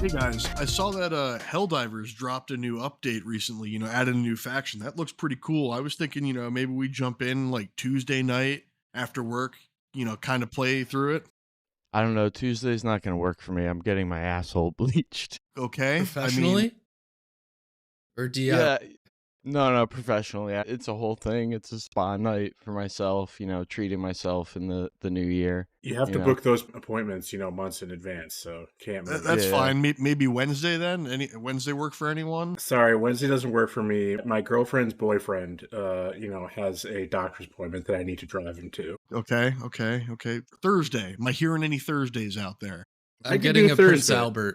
Hey guys, I saw that Helldivers dropped a new update recently, added a new faction. That looks pretty cool. I was thinking, maybe we jump in like Tuesday night after work, kind of play through it. I don't know. Tuesday's not going to work for me. I'm getting my asshole bleached. Okay. I mean, Professionally? Or DIY? Yeah. No, professionally. It's a whole thing. It's a spa night for myself, treating myself in the new year. You have to book those appointments, months in advance, so can't move. that's fine. Maybe Wednesday then? Wednesday work for anyone? Sorry, Wednesday doesn't work for me. My girlfriend's boyfriend, has a doctor's appointment that I need to drive him to. Okay. Thursday. Am I hearing any Thursdays out there? I'm getting a Prince Albert.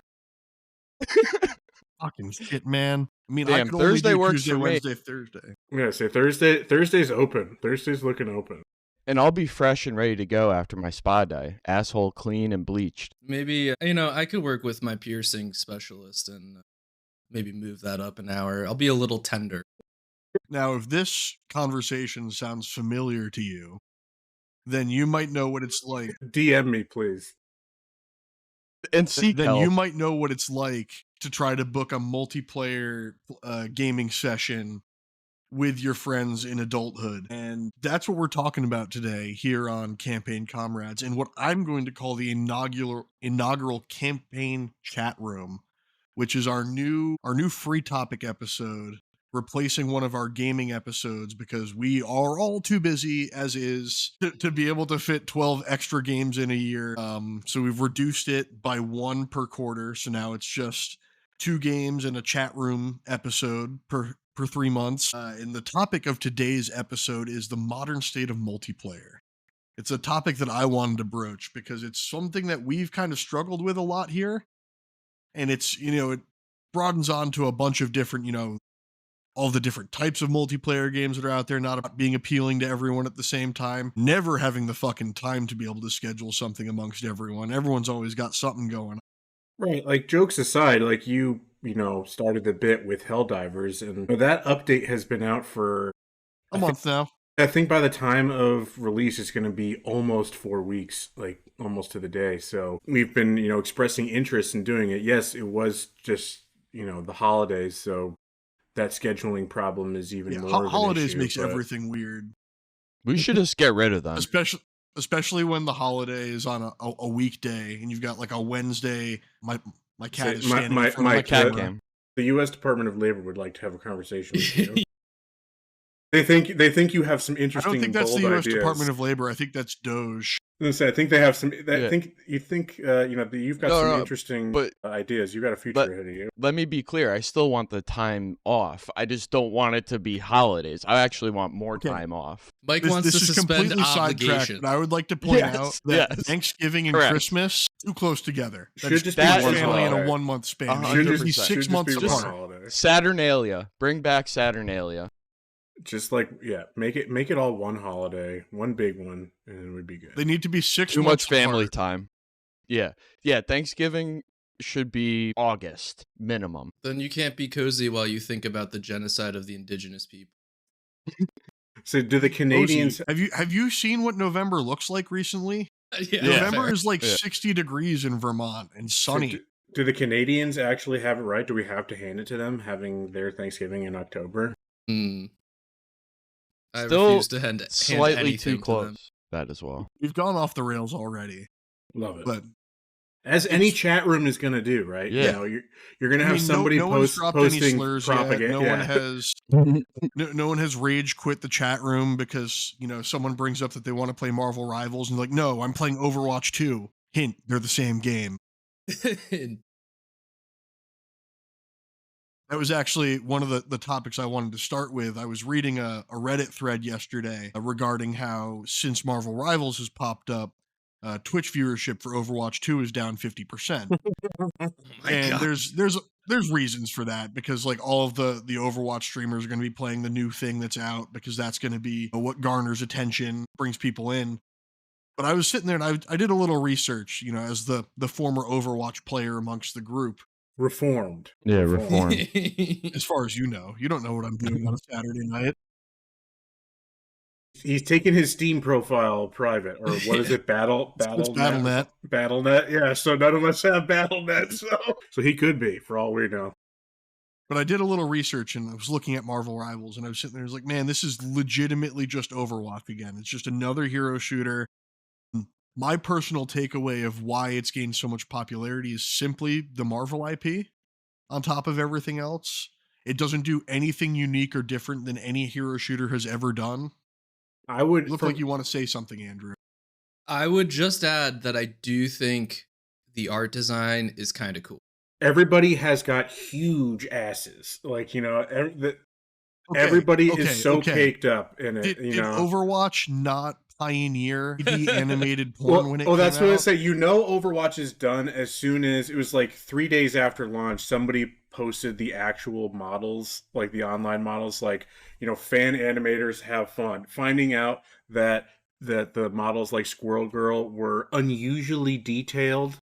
Fucking shit, man. I mean, Damn, I could only Thursday do works Tuesday, for me. Wednesday, Thursday. I'm gonna say Thursday. Thursday's open. Thursday's looking open. And I'll be fresh and ready to go after my spa day. Asshole clean and bleached. Maybe, I could work with my piercing specialist and maybe move that up an hour. I'll be a little tender. Now, if this conversation sounds familiar to you, then you might know what it's like. DM me, please. And seek Then help. you might know what it's like to try to book a multiplayer gaming session with your friends in adulthood. And that's what we're talking about today here on Campaign Comrades, and what I'm going to call the inaugural campaign chat room, which is our new free topic episode, replacing one of our gaming episodes because we are all too busy as is to be able to fit 12 extra games in a year. So we've reduced it by one per quarter. So now it's just 2 games and a chat room episode per 3 months. And the topic of today's episode is the modern state of multiplayer. It's a topic that I wanted to broach because it's something that we've kind of struggled with a lot here. And it's, it broadens on to a bunch of different, all the different types of multiplayer games that are out there, not about being appealing to everyone at the same time, never having the fucking time to be able to schedule something amongst everyone. Everyone's always got something going on. Right, like jokes aside, like you started the bit with Helldivers, and that update has been out for a month now. I think by the time of release, it's going to be almost 4 weeks, like almost to the day. So we've been, expressing interest in doing it. Yes, it was just, the holidays, so that scheduling problem is even more. Holidays of an issue, makes everything weird. We should just get rid of them. Especially when the holiday is on a weekday and you've got like a Wednesday. My cat is standing in front of my cat camera. cam. The U.S. Department of Labor would like to have a conversation with you. They think you have some I interesting. don't think that's the bold U.S. ideas. Department of Labor. I think that's Doge. I think they have some. I Yeah. think you've got some interesting ideas. You got a future ahead of you. Let me be clear. I still want the time off. I just don't want it to be holidays. I actually want more time off. Mike wants to suspend obligations. But I would like to point Yes, out that yes. Thanksgiving and Correct. Christmas too close together. That Should just be be one one family in a holiday. 1 month span. It 100%. should just be 6 Should just months be one apart. holiday. Saturnalia. Bring back Saturnalia. Just like make it all one holiday, one big one, and we'd be good. They need to be 6 Too months much family apart. time. Yeah. Thanksgiving should be August minimum. Then you can't be cozy while you think about the genocide of the indigenous people. So do the Canadians? Have you seen what November looks like recently? Yeah, November fair. is like Yeah. 60 degrees in Vermont and sunny. So do the Canadians actually have it right? Do we have to hand it to them having their Thanksgiving in October? I Still refuse to hand Slightly anything too to close. them. That as well. We've gone off the rails already. Love it. But As any chat room is going to do, right? Yeah. You're going to have somebody no one's dropped any posting slurs yet. propaganda. No one has no one has rage quit the chat room because someone brings up that they want to play Marvel Rivals and like, no, I'm playing Overwatch 2. Hint, they're the same game. That was actually one of the topics I wanted to start with. I was reading a Reddit thread yesterday regarding how since Marvel Rivals has popped up, Twitch viewership for Overwatch 2 is down 50%. And God. there's reasons for that because like all of the Overwatch streamers are going to be playing the new thing that's out because that's going to be what garners attention, brings people in. But I was sitting there and I did a little research, as the former Overwatch player amongst the group. Reformed. Yeah, reformed. As far as you don't know what I'm doing on a Saturday night. He's taken his Steam profile private, or what is it? It's BattleNet. BattleNet. Yeah. So none of us have BattleNet. So he could be, for all we know. But I did a little research and I was looking at Marvel Rivals and I was sitting there, I was like, man, this is legitimately just Overwatch again. It's just another hero shooter. My personal takeaway of why it's gained so much popularity is simply the Marvel IP on top of everything else. It doesn't do anything unique or different than any hero shooter has ever done. I would You look like you want to say something, Andrew. I would just add that I do think the art design is kind of cool. Everybody has got huge asses. Like, everybody is so caked up in it. Did Overwatch not pioneer the animated porn when it came out? That's what I say. Overwatch is done as soon as it was like 3 days after launch. Somebody posted the actual models, like the online models, like, fan animators have fun finding out that the models like Squirrel Girl were unusually detailed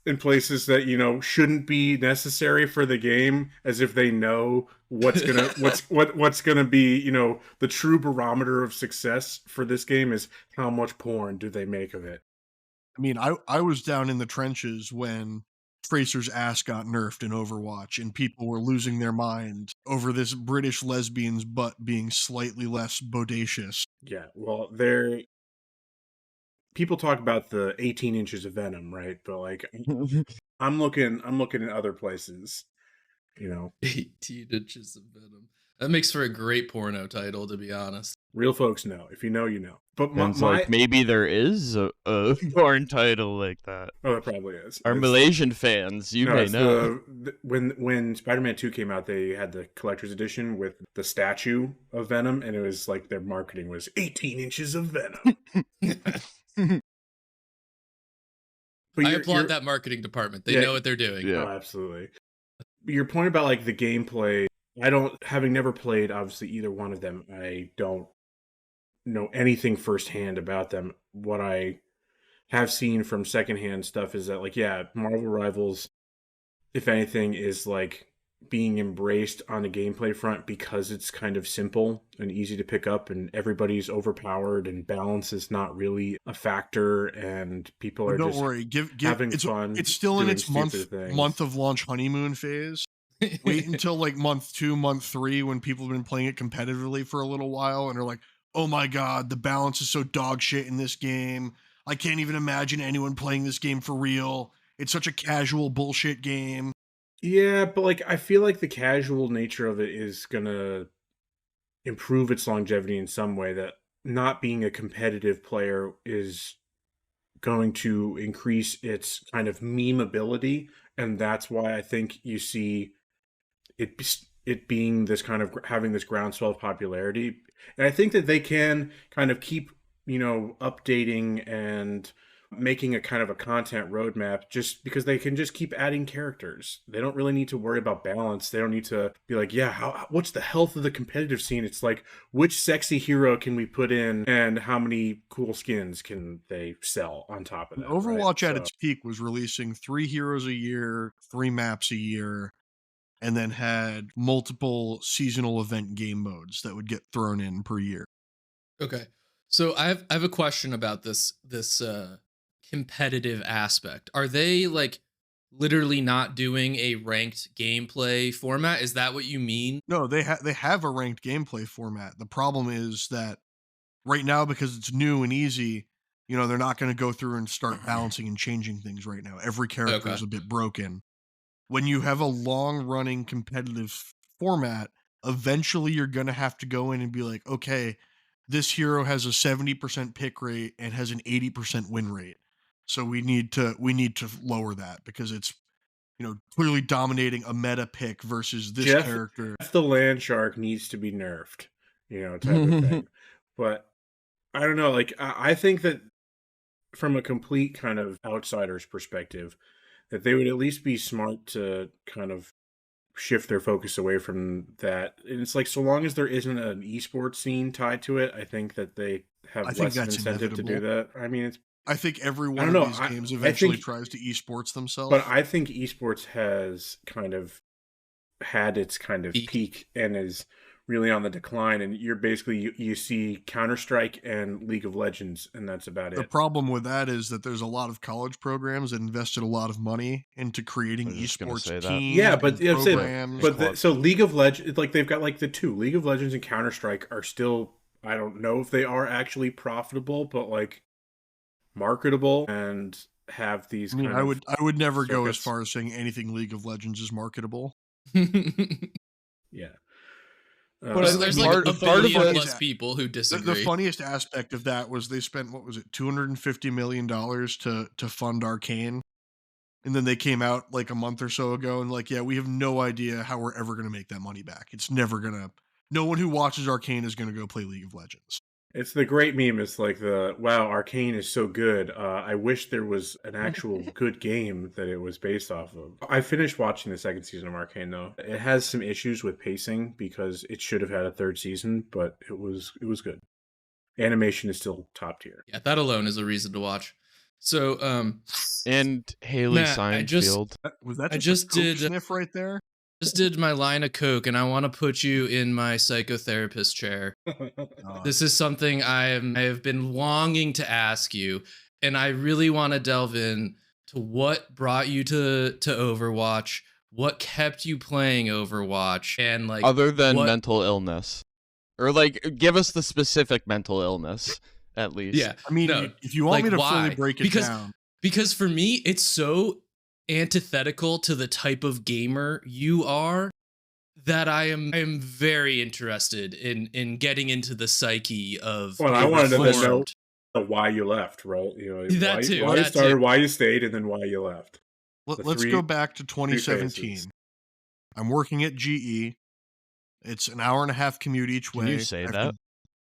in places that shouldn't be necessary for the game, as if they know what's gonna be the true barometer of success for this game is how much porn do they make of it. I mean, I was down in the trenches when Tracer's ass got nerfed in Overwatch and people were losing their mind over this British lesbian's butt being slightly less bodacious. Yeah, well, people talk about the 18 inches of venom, right? But like, I'm looking at other places, 18 inches of venom. That makes for a great porno title, to be honest. Real folks know. If you know, you know. But maybe there is a porn title like that. Oh, there probably is. Our Malaysian fans, may know. When Spider-Man 2 came out, they had the collector's edition with the statue of Venom, and it was like their marketing was 18 inches of Venom. I applaud that marketing department. They know what they're doing. Yeah, absolutely. Your point about like the gameplay, having never played obviously either one of them, I don't know anything firsthand about them. What I have seen from secondhand stuff is that, like, Marvel Rivals, if anything, is like being embraced on the gameplay front because it's kind of simple and easy to pick up, and everybody's overpowered and balance is not really a factor, and people are don't worry, having fun. It's still in its month of launch honeymoon phase. Wait until like month 2, month 3, when people have been playing it competitively for a little while and are like, oh my god, the balance is so dog shit in this game. I can't even imagine anyone playing this game for real. It's such a casual bullshit game. Yeah, but like, I feel like the casual nature of it is gonna improve its longevity in some way, that not being a competitive player is going to increase its kind of memeability, and that's why I think you see it being this kind of having this groundswell of popularity. And I think that they can kind of keep, updating and making a kind of a content roadmap, just because they can just keep adding characters. They don't really need to worry about balance. They don't need to be like, what's the health of the competitive scene? It's like, which sexy hero can we put in, and how many cool skins can they sell on top of that? Overwatch at its peak was releasing 3 heroes a year, 3 maps a year, and then had multiple seasonal event game modes that would get thrown in per year. Okay. So I have a question about this competitive aspect. Are they like literally not doing a ranked gameplay format? Is that what you mean? No, they have a ranked gameplay format. The problem is that right now, because it's new and easy, they're not going to go through and start balancing and changing things right now. Every character is a bit broken. When you have a long-running competitive format, eventually you're going to have to go in and be like, okay, this hero has a 70% pick rate and has an 80% win rate. So we need to lower that, because it's, clearly dominating a meta pick versus this character. The land shark needs to be nerfed, type of thing. But I don't know, like, I think that from a complete kind of outsider's perspective, that they would at least be smart to kind of shift their focus away from that. And it's like, so long as there isn't an esports scene tied to it, I think that they have less incentive to do that. I mean, I think every one of these games eventually tries to esports themselves. But I think esports has kind of had its kind of peak and is really on the decline, and you're basically you see Counter-Strike and League of Legends, and that's about The it. problem with that is that there's a lot of college programs that invested a lot of money into creating I was just gonna esports say that. Yeah, teams but and I'm saying, programs. so League of Legends, like they've got like the two League of Legends and Counter Strike are still. I don't know if they are actually profitable, but like marketable and have these I mean, kind of I would never go as circuits. far as saying anything League of Legends is marketable. Yeah, But I there's, mean, there's I like mean, a part of billion it, plus people who the disagree. funniest aspect of that was they spent, what was it, $250 million to fund Arcane. And then they came out like a month or so ago and like, yeah, we have no idea how we're ever going to make that money back. It's never going to, no one who watches Arcane is going to go play League of Legends. it's the great meme. It's like the wow, Arcane is so good. I wish there was an actual good game that it was based off of. I finished watching the second season of Arcane though. It has some issues with pacing because it should have had a third season, but it was good. Animation is still top tier. Yeah, that alone is a reason to watch. So, and Haley Matt, Seinfeld. Was that I just a just Coke did- sniff right there? did my line of coke, and I want to put you in my psychotherapist chair. This is something I have been longing to ask you, and I really want to delve in to what brought you to Overwatch, what kept you playing Overwatch, and like Other than what, mental illness, or like give us the specific mental illness at least. yeah. I mean, No, if you want like, me to why? fully break it Because down, because for me it's so antithetical to the type of gamer you are that I am very interested in getting into the psyche of Well, a I wanted to know reformed- why you left, right? That why, too, why you that started, too. why you stayed, and then why you left. The let's three- go back to phases. 2017. I'm working at GE. It's an hour and a half commute each way. Can you say I have that? to-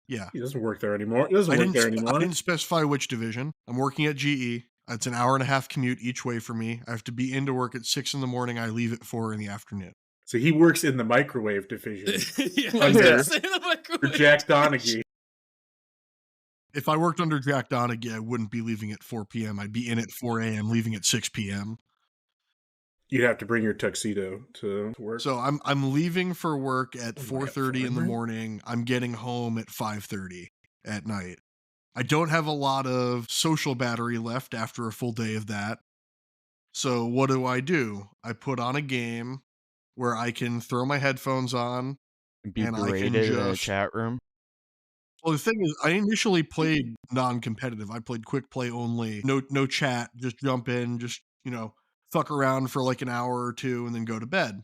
yeah. He doesn't work there anymore. He doesn't I work there didn't anymore. specify which division. I'm working at GE. It's an hour and a half commute each way for me. I have to be into work at 6 in the morning. I leave at 4 in the afternoon. So he works in the microwave division Yeah, I was Under- gonna say the for microwave. Jack Donaghy. If I worked under Jack Donaghy, I wouldn't be leaving at 4 p.m. I'd be in at 4 a.m., leaving at 6 p.m. You'd have to bring your tuxedo to work. So I'm leaving for work at Am I a 4:30 in the farmer? morning. I'm getting home at 5:30 at night. I don't have a lot of social battery left after a full day of that. So what do? I put on a game where I can throw my headphones on. Be And I can berated in a just- chat room. Well, the thing is, I initially played non-competitive. I played quick play only. No chat. Just jump in, just, fuck around for like an hour or two and then go to bed.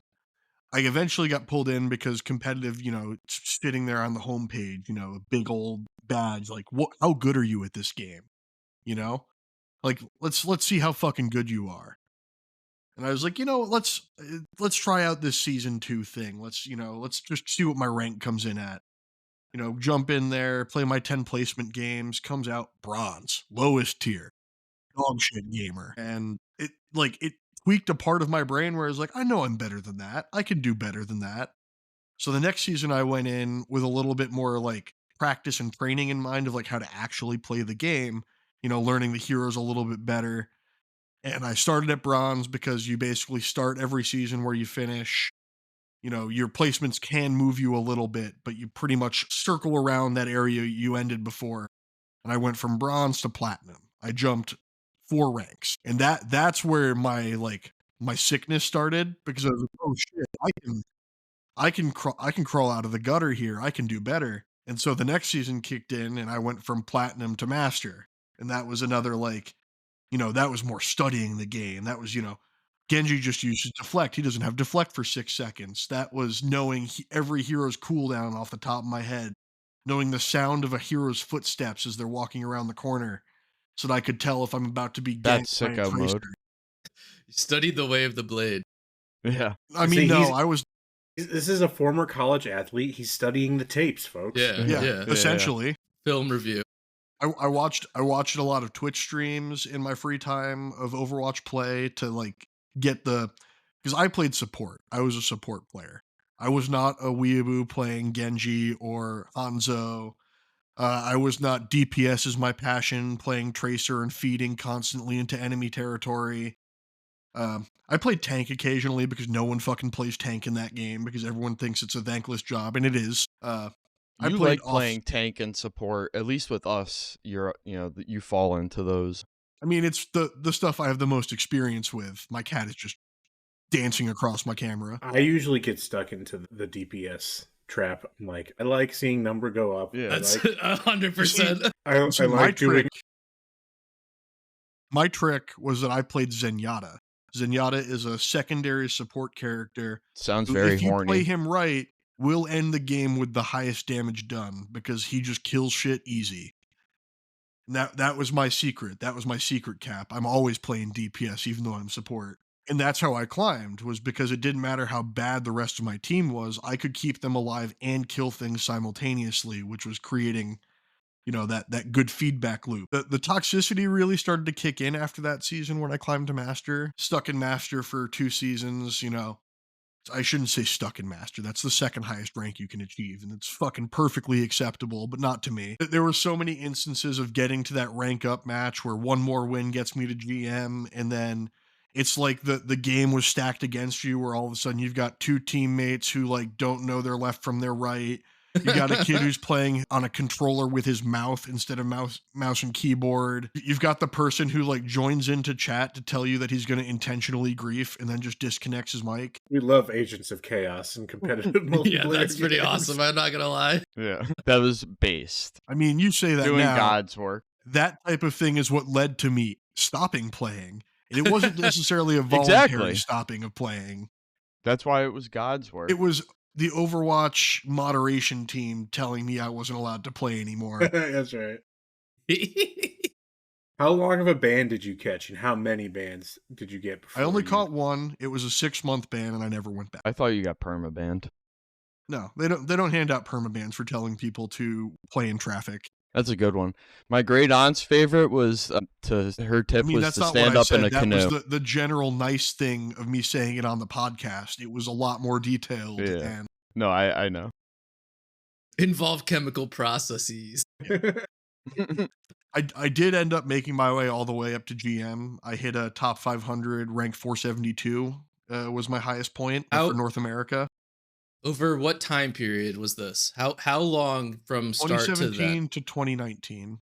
I eventually got pulled in because competitive, it's sitting there on the homepage, a big old badge. Like, how good are you at this game? Like, let's see how fucking good you are. And I was like, let's try out this season 2 thing. Let's just see what my rank comes in at. Jump in there, play my 10 placement games, comes out bronze, lowest tier, dog shit gamer. And it tweaked a part of my brain where I was like, I know I'm better than that. I can do better than that. So the next season I went in with a little bit more like practice and training in mind of like how to actually play the game, learning the heroes a little bit better. And I started at bronze because you basically start every season where you finish. Your placements can move you a little bit, but you pretty much circle around that area you ended before. And I went from bronze to platinum. I jumped 4 ranks. And that's where my sickness started, because I was like, oh shit, I can crawl out of the gutter here. I can do better. And so the next season kicked in and I went from platinum to master. And that was another that was more studying the game. That was, Genji just uses deflect. He doesn't have deflect for 6 seconds. That was knowing every hero's cooldown off the top of my head, knowing the sound of a hero's footsteps as they're walking around the corner, so that I could tell if I'm about to be ganked That's by a sicko tracer. mode. You studied the way of the blade. Yeah. I See, mean, no, he's- I was This is a former college athlete. He's studying the tapes, folks. Yeah, yeah, yeah. essentially. Film review. I watched a lot of Twitch streams in my free time of Overwatch play to get because I played support. I was a support player. I was not a weeaboo playing Genji or Hanzo. I was not DPS is my passion, playing Tracer and feeding constantly into enemy territory. I played tank occasionally because no one fucking plays tank in that game because everyone thinks it's a thankless job, and it is. I You played like off. playing tank and support, at least with us. You fall into those. I mean, it's the stuff I have the most experience with. My cat is just dancing across my camera. I usually get stuck into the DPS trap. I'm like, I like seeing number go up. Yeah. That's I like, 100%. I See, like doing. my trick was that I played Zenyatta. Zenyatta is a secondary support character Sounds who, very if you play horny. him right, will end the game with the highest damage done because he just kills shit easy. And that was my secret. That was my secret cap. I'm always playing DPS even though I'm support. And that's how I climbed, was because it didn't matter how bad the rest of my team was. I could keep them alive and kill things simultaneously, which was creating, that good feedback loop. The toxicity really started to kick in after that season when I climbed to master. Stuck in master for 2 seasons, I shouldn't say stuck in master. That's the second highest rank you can achieve, and it's fucking perfectly acceptable, but not to me. There were so many instances of getting to that rank up match where one more win gets me to GM, and then it's like the game was stacked against you, where all of a sudden you've got 2 teammates who like don't know their left from their right. You got a kid who's playing on a controller with his mouth instead of mouse and keyboard. You've got the person who like joins into chat to tell you that he's going to intentionally grief and then just disconnects his mic. We love Agents of Chaos and competitive multiplayer. Yeah, that's pretty games. awesome. I'm not gonna lie. Yeah. That was based. I mean, you say that Doing now. God's work. That type of thing is what led to me stopping playing. And it wasn't necessarily a voluntary Exactly. stopping of playing. That's why it was God's work. It was the Overwatch moderation team telling me I wasn't allowed to play anymore. That's right. How long of a ban did you catch, and how many bans did you get before I only you... caught one. It was a 6-month ban, and I never went back. I thought you got permabanned. No, they don't hand out permabans for telling people to play in traffic. That's a good one. My great aunt's favorite was her tip was that's to not stand what I up said. in a That canoe. was the general nice thing of me saying it on the podcast. It was a lot more detailed. Yeah. And No, I know. Involve chemical processes. I did end up making my way all the way up to GM. I hit a top 500, rank 472 was my highest point for North America. Over what time period was this? How long from start to 2017 that? to 2019.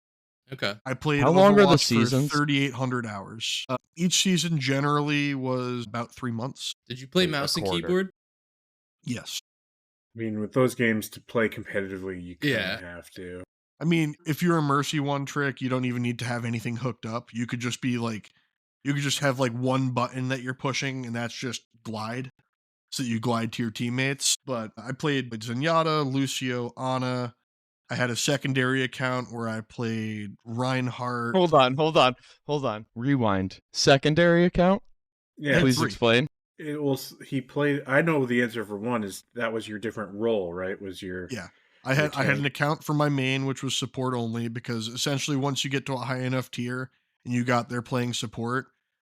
Okay. I played How long are the Overwatch seasons? for 3,800 hours. Each season generally was about 3 months. Did you play Like a mouse and quarter. keyboard? Yes. I mean, with those games to play competitively, you kind Yeah. of have to. I mean, if you're a Mercy One trick, you don't even need to have anything hooked up. You could just have like one button that you're pushing, and that's just glide. So that you glide to your teammates. But I played with Zenyatta, Lucio, Ana. I had a secondary account where I played Reinhardt. Hold on. Rewind. Secondary account? Yeah, Please 3. explain. it was. He played. I know the answer for one is that was your different role, right? Was your Yeah. I had an account for my main, which was support only, because essentially once you get to a high enough tier and you got there playing support,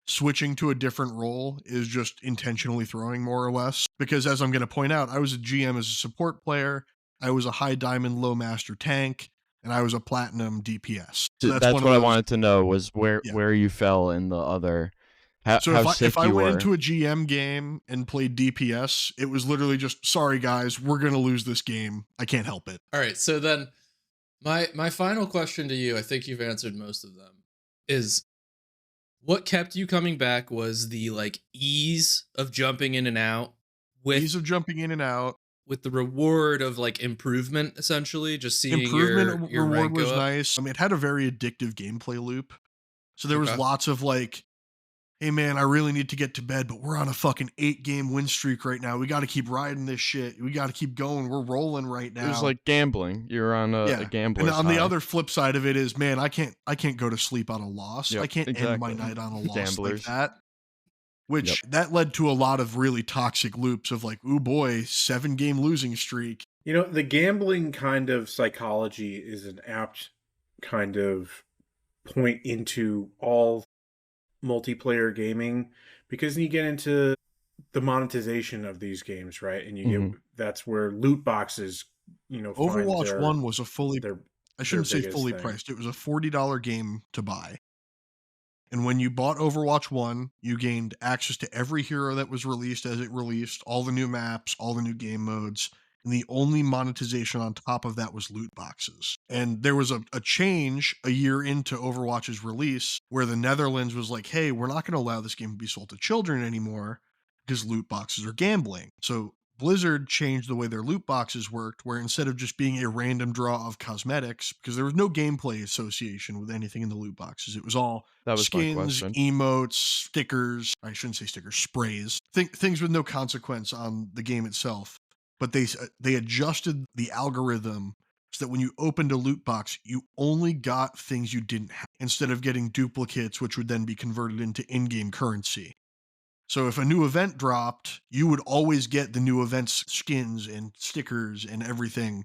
switching to a different role is just intentionally throwing, more or less. Because as I'm going to point out, I was a GM as a support player, I was a high diamond low master tank, and I was a platinum DPS. So That's what I wanted to know was where you fell in the other. How sick if I you went were. into a GM game and played DPS, it was literally just, sorry guys, we're going to lose this game. I can't help it. All right. So then my final question to you, I think you've answered most of them, is what kept you coming back was the like ease of jumping in and out with Ease of jumping in and out. with the reward of like improvement, essentially, just seeing Improvement your reward rank was go up. nice. I mean, it had a very addictive gameplay loop. So there was Okay. lots of like, hey man, I really need to get to bed, but we're on a fucking 8-game win streak right now. We got to keep riding this shit. We got to keep going. We're rolling right now. It was like gambling. You're on a gambler's And on the high. other flip side of it is, man, I can't go to sleep on a loss. Yep, I can't end my exactly. night on a loss Gamblers. like that. Which that led to a lot of really toxic loops of like, ooh boy, 7-game losing streak. You know, the gambling kind of psychology is an apt kind of point into all multiplayer gaming, because you get into the monetization of these games, right? And you get that's where loot boxes, Overwatch 1 was a fully, their I shouldn't say biggest fully thing. priced. It was a $40 game to buy. And when you bought Overwatch 1, you gained access to every hero that was released as it released, all the new maps, all the new game modes. And the only monetization on top of that was loot boxes. And there was a change a year into Overwatch's release where the Netherlands was like, hey, we're not going to allow this game to be sold to children anymore because loot boxes are gambling. So Blizzard changed the way their loot boxes worked, where instead of just being a random draw of cosmetics, because there was no gameplay association with anything in the loot boxes, it was all That was my skins, question. emotes, stickers. I shouldn't say stickers, sprays. Things with no consequence on the game itself. But they adjusted the algorithm so that when you opened a loot box, you only got things you didn't have instead of getting duplicates, which would then be converted into in-game currency. So if a new event dropped, you would always get the new event's skins and stickers and everything.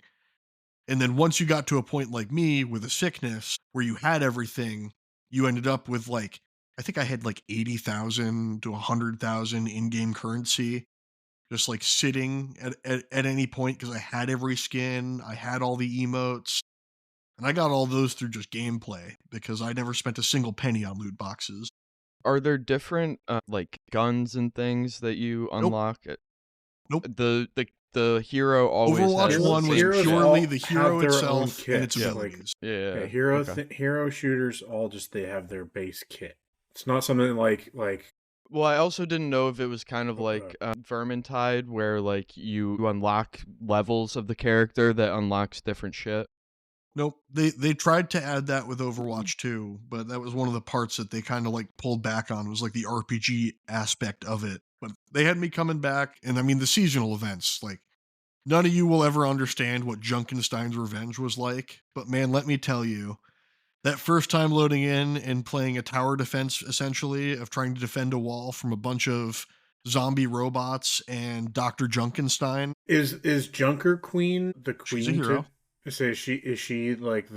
And then once you got to a point like me with a sickness where you had everything, you ended up with like, I think I had like 80,000 to 100,000 in-game currency just like sitting at any point because I had every skin, I had all the emotes, and I got all those through just gameplay because I never spent a single penny on loot boxes. Are there different like guns and things that you Nope. unlock? Nope. The hero always Overwatch has 1 the was same Heroes shit. purely all the have hero their own itself and its kits, like- abilities. Yeah. Yeah, okay. hero shooters all just they have their base kit. It's not something like Well, I also didn't know if it was kind of like Vermintide, where like you unlock levels of the character that unlocks different shit. Nope. They tried to add that with Overwatch 2, but that was one of the parts that they kind of like pulled back on was like the RPG aspect of it. But they had me coming back, and I mean the seasonal events, like none of you will ever understand what Junkenstein's Revenge was like, but man, let me tell you, that first time loading in and playing a tower defense essentially of trying to defend a wall from a bunch of zombie robots and Dr. Junkenstein. is Junker Queen the She's a queen hero. to say is she like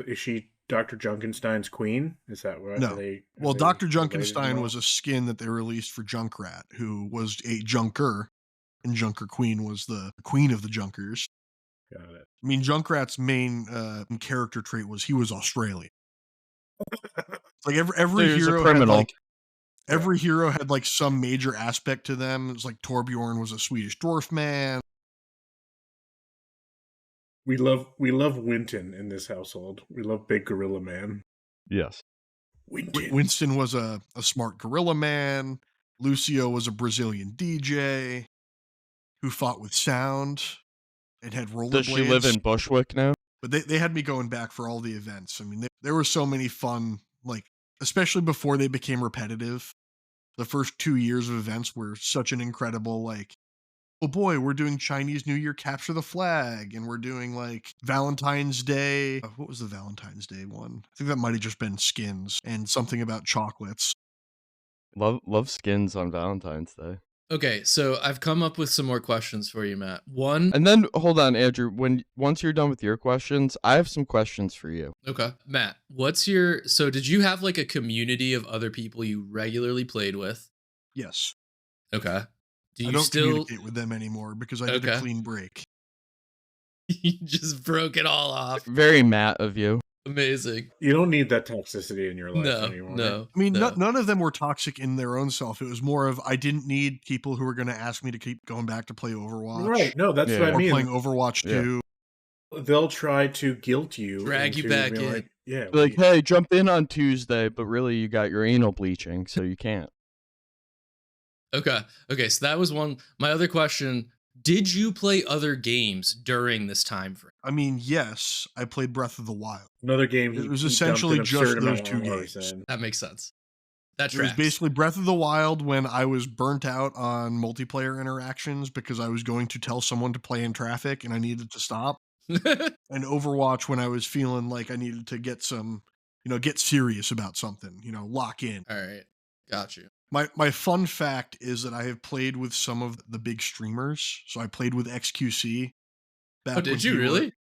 is she Dr. Junkenstein's queen? Is that what No. are they? Well, they Dr. related at Junkenstein all? was a skin that they released for Junkrat, who was a Junker, and Junker Queen was the queen of the Junkers. Got it. I mean, Junkrat's main character trait was he was Australian. Like every So he was a hero had criminal. like every hero had like some major aspect to them. It was like Torbjorn was a Swedish dwarf man. We love Winton in this household. We love Big Gorilla Man. Yes. Winton. Winston was a smart gorilla man. Lucio was a Brazilian DJ who fought with sound and had rollerblades. Does she live in Bushwick now? But they had me going back for all the events. I mean, there were so many fun, like, especially before they became repetitive. The first 2 years of events were such an incredible, like, oh boy, we're doing Chinese New Year Capture the Flag, and we're doing, like, Valentine's Day. What was the Valentine's Day one? I think that might have just been skins and something about chocolates. Love skins on Valentine's Day. Okay, so I've come up with some more questions for you, Matt. One. And then hold on, Andrew. Once you're done with your questions, I have some questions for you. Okay. Matt, so did you have like a community of other people you regularly played with? Yes. Okay. I don't communicate with them anymore because I did a clean break. You just broke it all off. Very Matt of you. Amazing. You don't need that toxicity in your life anymore. No. I mean, none of them were toxic in their own self. It was more of I didn't need people who were going to ask me to keep going back to play Overwatch. Right. No, that's what I Or mean. playing Overwatch 2. They'll try to guilt you. Drag you into back being in. Like, yeah. Like, hey, jump in on Tuesday, but really you got your anal bleaching, so you can't. Okay, so that was one. My other question, did you play other games during this time frame? I mean, yes, I played Breath of the Wild. Another game. It was he essentially dumped an just absurd those amount 2 of hours games. in. That makes sense. That It was tracks. basically Breath of the Wild when I was burnt out on multiplayer interactions because I was going to tell someone to play in traffic and I needed to stop. And Overwatch when I was feeling like I needed to get some, get serious about something, lock in. All right. Got you. My fun fact is that I have played with some of the big streamers. So I played with XQC. Oh, did you really?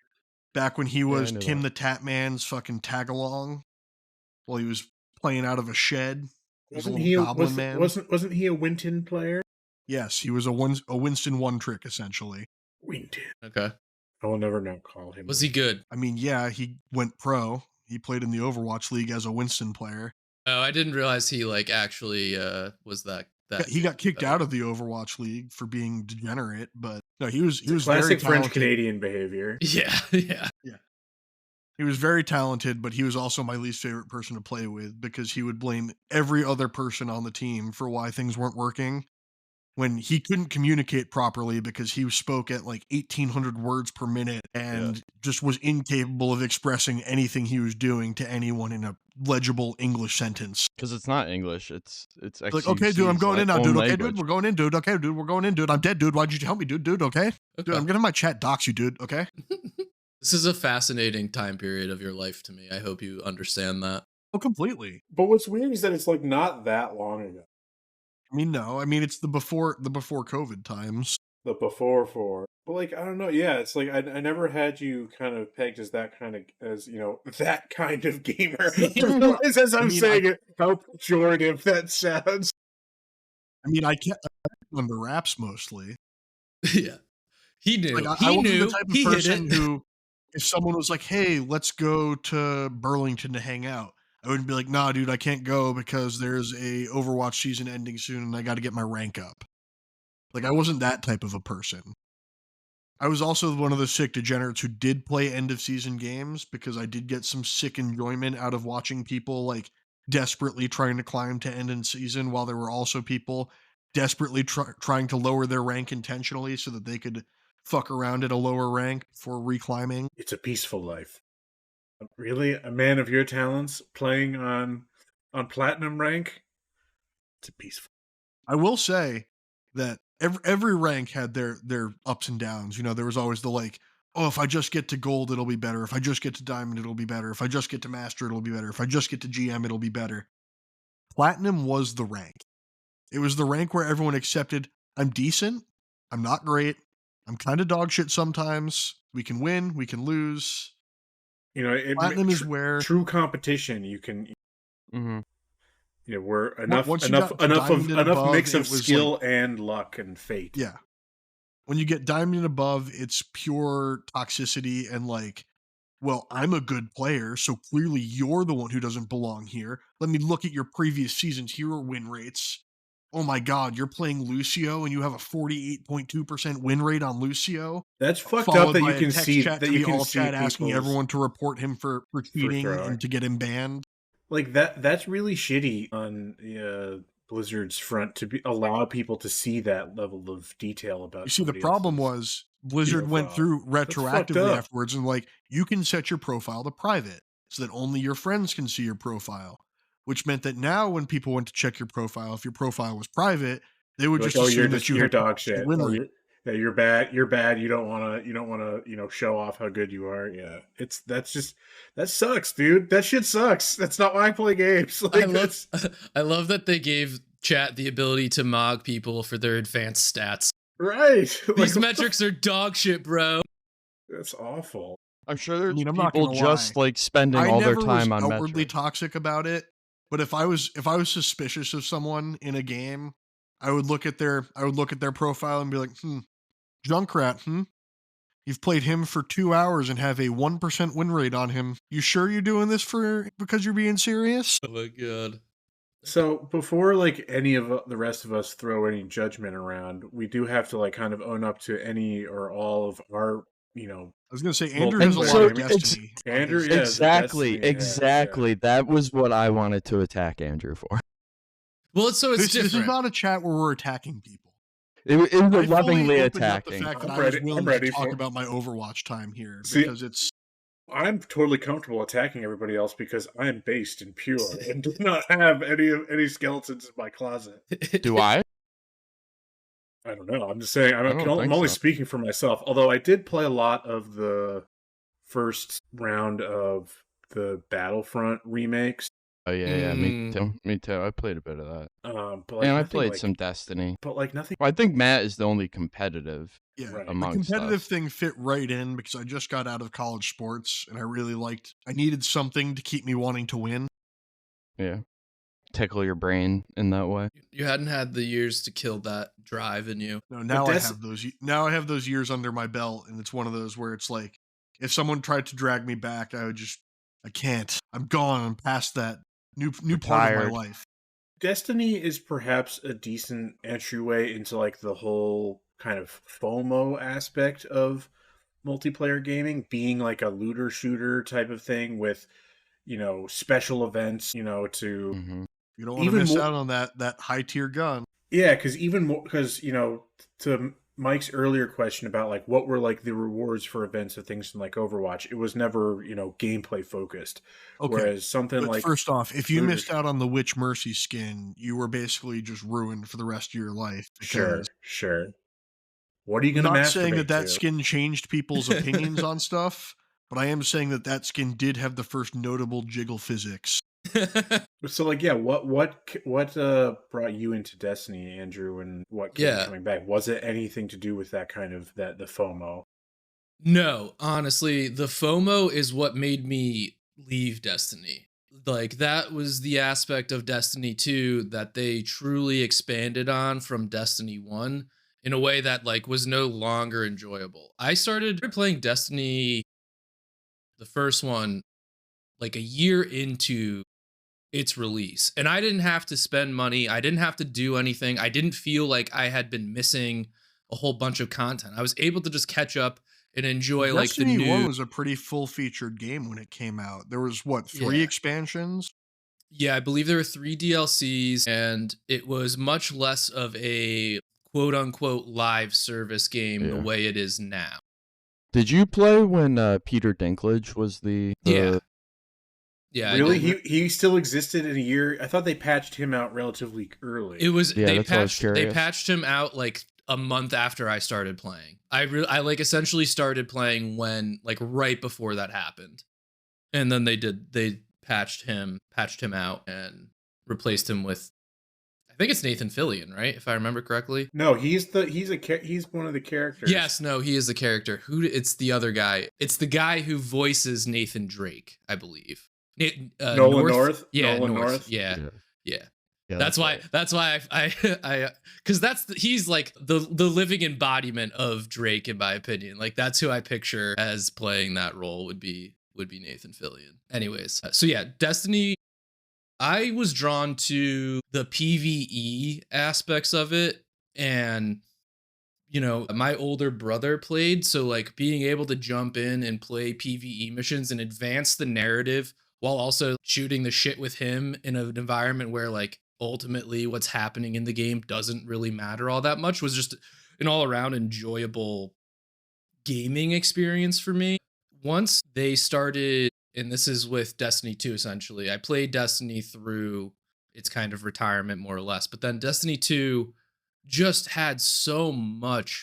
Back when he I was knew Tim that. the Tatman's fucking tag-along while he was playing out of a shed. As a little goblin man. Wasn't he a Winton player? Yes, he was a Winston one-trick, essentially. Winton. Okay. I will never now call him. Was he good? I mean, yeah, he went pro. He played in the Overwatch League as a Winston player. Oh, I didn't realize he like actually was Yeah, that he got kicked good. out of the Overwatch League for being degenerate, but no, he It's a was very classic French talented. Canadian behavior. Yeah, yeah. Yeah. He was very talented, but he was also my least favorite person to play with because he would blame every other person on the team for why things weren't working when he couldn't communicate properly because he spoke at like 1,800 words per minute Yeah. and just was incapable of expressing anything he was doing to anyone in a legible English sentence. Because it's not English. It's Like, okay, dude, I'm XQC's going in now, own dude. Okay, dude, language. we're going in, dude. Okay, dude, we're going in, dude. I'm dead, dude. Why'd you help me, dude? Dude, okay? Dude, I'm Okay. gonna have my chat dox you, dude. Okay? This is a fascinating time period of your life to me. I hope you understand that. Oh, completely. But what's weird is that it's like not that long ago. I mean, no. I mean, it's the before COVID times. The before four. But like I don't know, yeah, it's like I never had you kind of pegged as that kind of as that kind of gamer. I realize as I'm saying it how pejorative that sounds. I mean, I kept on the raps mostly. Yeah. He Like, knew. I He wasn't the knew. type of He hit person it. who, if someone was like, "Hey, let's go to Burlington to hang out," I wouldn't be like, "Nah, dude, I can't go because there's a Overwatch season ending soon and I got to get my rank up." Like, I wasn't that type of a person. I was also one of the sick degenerates who did play end of season games because I did get some sick enjoyment out of watching people like desperately trying to climb to end in season while there were also people desperately trying to lower their rank intentionally so that they could fuck around at a lower rank for reclimbing. It's a peaceful life. Really? A man of your talents playing on platinum rank? It's a peaceful. I will say that every rank had their ups and downs. You know, there was always the like, oh, if I just get to gold, it'll be better. If I just get to diamond, it'll be better. If I just get to master, it'll be better. If I just get to GM, it'll be better. Platinum was the rank. It was the rank where everyone accepted I'm decent, I'm not great, I'm kind of dog shit sometimes. We can win, we can lose. Platinum is where true competition you can Mm-hmm. where enough once you enough got to enough of diamond and enough above, mix it of was skill like, and luck and fate. yeah. When you get diamond and above, it's pure toxicity and like, well, I'm a good player, so clearly you're the one who doesn't belong here. Let me look at your previous season's hero win rates. Oh my god, you're playing Lucio and you have a 48.2% win rate on Lucio, That's fucked up followed that by you a can text see chat to the all chat asking people's everyone to report him for for cheating throwing. and to get him banned. Like that's really shitty on Blizzard's front to allow people to see that level of detail about You see, the somebody problem else's was Blizzard went profile. through That's fucked retroactively up. afterwards and like, you can set your profile to private so that only your friends can see your profile, which meant that now when people went to check your profile, if your profile was private, they would You're like, just oh, assume that you you're had dog shit. win Oh, rate. you're bad. You're bad. You don't want to show off how good you are. Yeah, that sucks, dude. That shit sucks. That's not why I play games. Like I love that they gave chat the ability to mog people for their advanced stats. right. These Like, metrics are dog shit, bro. that's awful. I'm sure I there's mean, I'm not people gonna just lie. like spending I all their never was time on outwardly metrics. toxic about it, but if I was suspicious of someone in a game, I would look at their profile and be like, Junkrat, you've played him for 2 hours and have a 1% win rate on him. You sure you're doing this because you're being serious? Oh my god. So before like any of the rest of us throw any judgment around, we do have to like kind of own up to any or all of our I was gonna say Andrew has a And lot so of destiny. on Andrew, his- yeah, exactly, Destiny, exactly. That was what I wanted to attack Andrew for. Well, it's This different. is not a chat where we're attacking people. It was I fully lovingly opened up the attacking. fact that I'm I was ready- willing I'm to ready talk for- about my Overwatch time here See- because it's I'm totally comfortable attacking everybody else because I am based and pure and do not have any skeletons in my closet. Do I? I don't know. I'm just saying. I don't I'm think only so. speaking for myself. Although I did play a lot of the first round of the Battlefront remakes. Oh yeah, me too. Me too. I played a bit of that. But like And I nothing played like- some Destiny. But like nothing. Well, I think Matt is the only competitive yeah. Right. The amongst competitive us. thing fit right in because I just got out of college sports and I needed something to keep me wanting to win. Yeah. Tickle your brain in that way. You hadn't had the years to kill that drive in you. No, now But I have those years under my belt, and it's one of those where it's like, if someone tried to drag me back, I can't. I'm gone. I'm past that New part of my Retired. life. Destiny is perhaps a decent entryway into like the whole kind of FOMO aspect of multiplayer gaming, being like a looter shooter type of thing with, special events, to Mm-hmm. You don't want to even miss more. out on that high tier gun. Yeah, because even more, because, to Mike's earlier question about like what were like the rewards for events of things in like Overwatch, it was never, gameplay focused. Okay. Whereas something But like first off, if you looters, missed out on the Witch Mercy skin, you were basically just ruined for the rest of your life because sure. What are you I'm going to not saying that masturbate that to? skin changed people's opinions on stuff, but I am saying that that skin did have the first notable jiggle physics. So like, yeah, what brought you into Destiny, Andrew, and what kept you Yeah. coming back? Was it anything to do with that kind of the FOMO? No, honestly, the FOMO is what made me leave Destiny. Like that was the aspect of Destiny 2 that they truly expanded on from Destiny 1 in a way that like was no longer enjoyable. I started playing Destiny, the first one, like a year into its release, and I didn't have to spend money. I didn't have to do anything. I didn't feel like I had been missing a whole bunch of content. I was able to just catch up and enjoy like the Destiny 1 new. was a pretty full featured game when it came out. There was what, 3 Yeah. expansions? Yeah, I believe there were 3 DLCs, and it was much less of a quote unquote live service game the Yeah. way it is now. Did you play when Peter Dinklage was the Yeah. Yeah, Really, I did. he still existed in a year. I thought they patched him out relatively early. It was Yeah, that's why I was they curious. patched him out like a month after I started playing. I like essentially started playing when like right before that happened. And then they patched him out and replaced him with, I think it's Nathan Fillion, right? If I remember correctly. No, he's one of the characters. Yes, no, he is the character. It's the other guy. It's the guy who voices Nathan Drake, I believe. Nolan North? Yeah, Nolan North. North? Yeah. Yeah, That's why right. I because he's like the living embodiment of Drake in my opinion. Like that's who I picture as playing that role would be Nathan Fillion. Anyways, so yeah, Destiny, I was drawn to the PvE aspects of it, and my older brother played, so like being able to jump in and play PvE missions and advance the narrative while also shooting the shit with him in an environment where like ultimately what's happening in the game doesn't really matter all that much was just an all around enjoyable gaming experience for me. Once they started, and this is with Destiny 2 essentially, I played Destiny through its kind of retirement more or less, but then Destiny 2 just had so much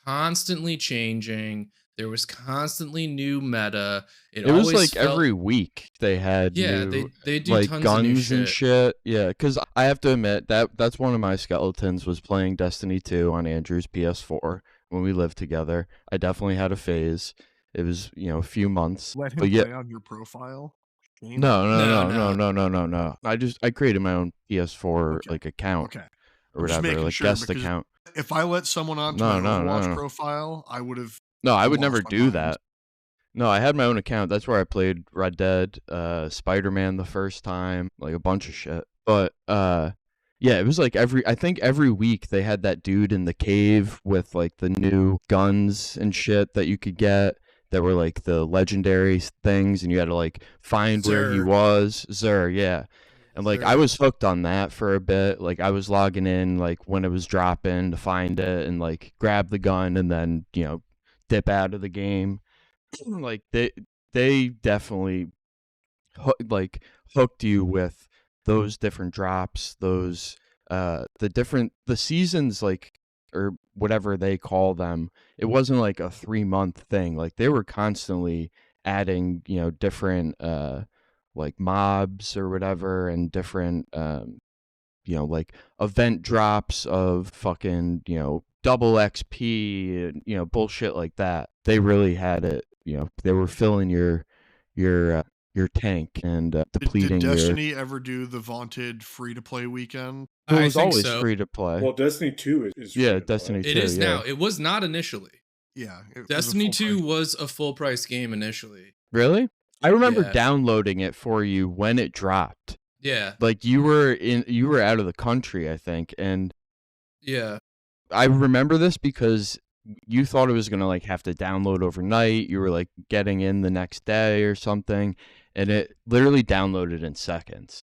constantly changing. There was constantly new meta. It It was always like felt, every week they had yeah, new they do like tons of new guns and shit. shit. Yeah, because I have to admit that's one of my skeletons was playing Destiny 2 on Andrew's PS4 when we lived together. I definitely had a phase. It was a few months, Let him but yeah. play on your profile. Shame. No. I created my own PS4 Okay. like account Okay. or I'm just whatever, making like sure guest because account. if I let someone onto No, my Overwatch no. profile, I would have No, I would lost never my do mind. that. No, I had my own account. That's where I played Red Dead, Spider-Man the first time, like a bunch of shit. But yeah, it was like I think every week they had that dude in the cave with like the new guns and shit that you could get that were like the legendary things, and you had to like find where he Xur. was. Xur, yeah. And like I Xur. was hooked on that for a bit. Like I was logging in like when it was dropping to find it and like grab the gun and then, dip out of the game. Like they definitely like hooked you with those different drops, those the seasons, like, or whatever they call them. It wasn't like a 3-month thing. Like they were constantly adding different like mobs or whatever, and different like event drops of fucking, double XP and, bullshit like that. They really had it, they were filling your tank and Did depleting your. Destiny ever do the vaunted free to play weekend? It I was think always so. free to play. Well, Destiny 2 is free Yeah, to play. Destiny It 2, is yeah. now. It was not initially. Yeah. It was a Destiny full 2 price. was a full price game initially. Really? I remember Yeah. downloading it for you when it dropped. Yeah. Like you were out of the country, I think, and Yeah. I remember this because you thought it was gonna like have to download overnight. You were like getting in the next day or something, and it literally downloaded in seconds.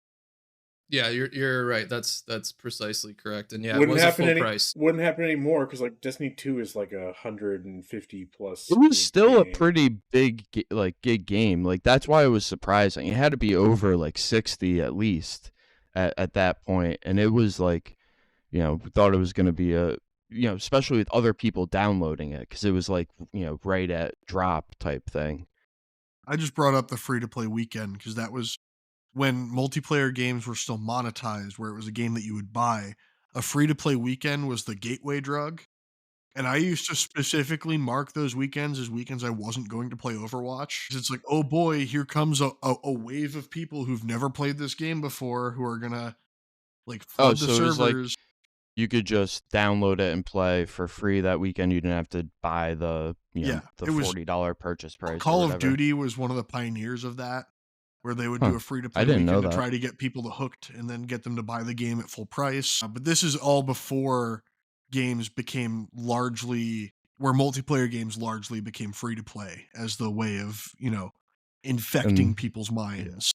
Yeah, you're right. That's precisely correct. And yeah, it Wouldn't was a happen full price. wouldn't happen anymore because like Destiny 2 is like 150 plus It was gig still a game. pretty big gig game. Like that's why it was surprising. It had to be over like 60 at least at that point, and it was like, we thought it was going to be especially with other people downloading it because it was like, right at drop type thing. I just brought up the free to play weekend because that was when multiplayer games were still monetized, where it was a game that you would buy. A free to play weekend was the gateway drug. And I used to specifically mark those weekends as weekends I wasn't going to play Overwatch. 'Cause it's like, oh boy, here comes a wave of people who've never played this game before who are gonna like Oh, flood the so it was like servers. you could just download it and play for free that weekend. You didn't have to buy the Yeah, the it was $40 purchase price or Call of whatever. Duty was one of the pioneers of that, where they would do Huh. a free to I play didn't know weekend to that. try to get people to hooked and then get them to buy the game at full price. But this is all before games became largely where multiplayer games largely became free to play as the way of, infecting And people's minds.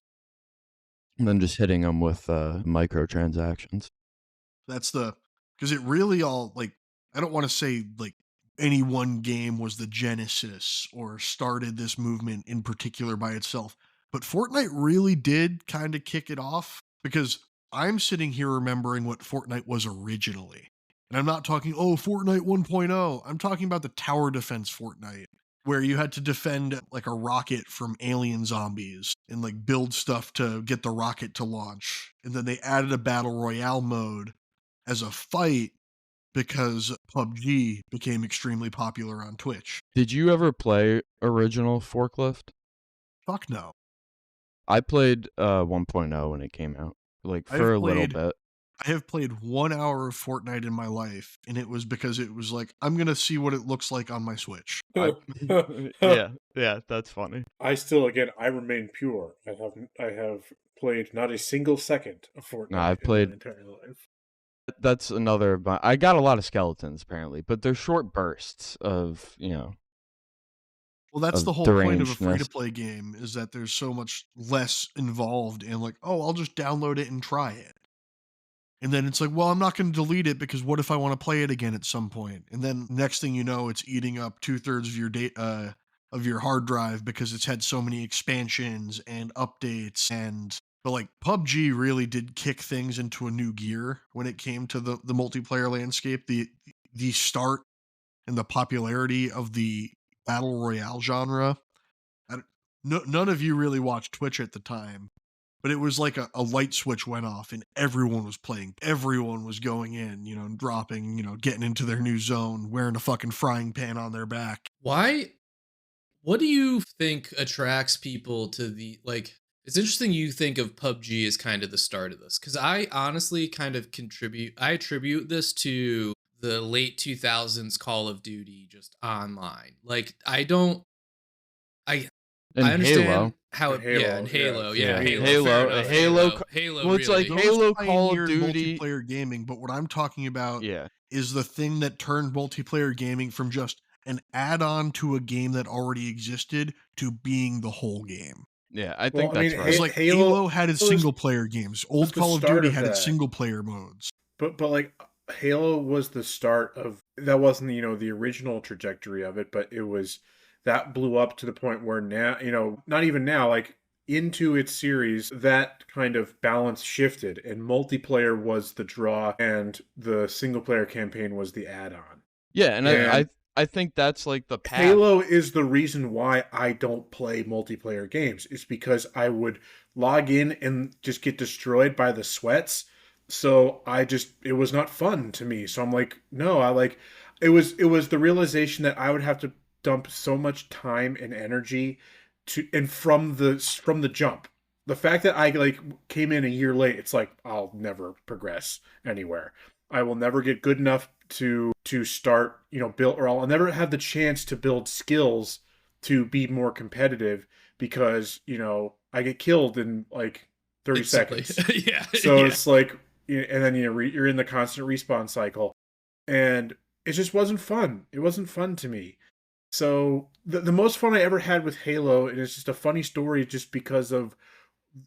and then just hitting them with microtransactions. That's because it really all like, I don't want to say like any one game was the genesis or started this movement in particular by itself, but Fortnite really did kind of kick it off because I'm sitting here remembering what Fortnite was originally. And I'm not talking, oh, Fortnite 1.0. I'm talking about the tower defense Fortnite, where you had to defend like a rocket from alien zombies and like build stuff to get the rocket to launch. And then they added a battle royale mode as a fight because PUBG became extremely popular on Twitch. Did you ever play original Forklift? Fuck no. I played 1.0 when it came out, like for a little bit. I have played 1 hour of Fortnite in my life, and it was because it was like, I'm going to see what it looks like on my Switch. Yeah, that's funny. I remain pure. I have played not a single second of Fortnite No, I've in played. my entire life. That's another. I got a lot of skeletons apparently, but they're short bursts of Well, that's of the whole point of a free to derangedness. play game is that there's so much less involved in like, oh, I'll just download it and try it. And then it's like, well, I'm not going to delete it because what if I want to play it again at some point? And then next thing you know, it's eating up 2/3 of your data of your hard drive because it's had so many expansions and updates. And but like PUBG really did kick things into a new gear when it came to the multiplayer landscape. The start and the popularity of the battle royale genre. None of you really watched Twitch at the time, but it was like a light switch went off and everyone was playing. Everyone was going in, and dropping, getting into their new zone, wearing a fucking frying pan on their back. Why? What do you think attracts people to the like? It's interesting you think of PUBG as kind of the start of this because I honestly kind of I attribute this to the late 2000s Call of Duty just online. Like I And I understand Halo. how And yeah, and Halo, Halo, yeah, yeah, Halo. Halo, fair Halo, enough, Halo. Halo, Well, it's like really. Those Halo, Call of pioneered Duty. multiplayer gaming, but what I'm talking about Yeah, is the thing that turned multiplayer gaming from just an add-on to a game that already existed to being the whole game. yeah. I Well, think I mean, that's Because right. like Halo Halo had its was single player games. was Old the Call of start Duty of had its that. single player modes. But like Halo was the start of that wasn't the original trajectory of it, but it was that blew up to the point where now not even now like into its series that kind of balance shifted and multiplayer was the draw and the single player campaign was the add-on. Yeah, and And I think that's like the path. Halo is the reason why I don't play multiplayer games. It's because I would log in and just get destroyed by the sweats. So it was not fun to me. So I'm like, no, it was the realization that I would have to dump so much time and energy from the jump. The fact that I like came in a year late, it's like I'll never progress anywhere. I will never get good enough to start, build, or I'll never have the chance to build skills to be more competitive because, I get killed in like 30 Basically. seconds. Yeah. So yeah. it's like, and then you're in the constant respawn cycle, and it just wasn't fun. It wasn't fun to me. So the most fun I ever had with Halo, and it's just a funny story just because of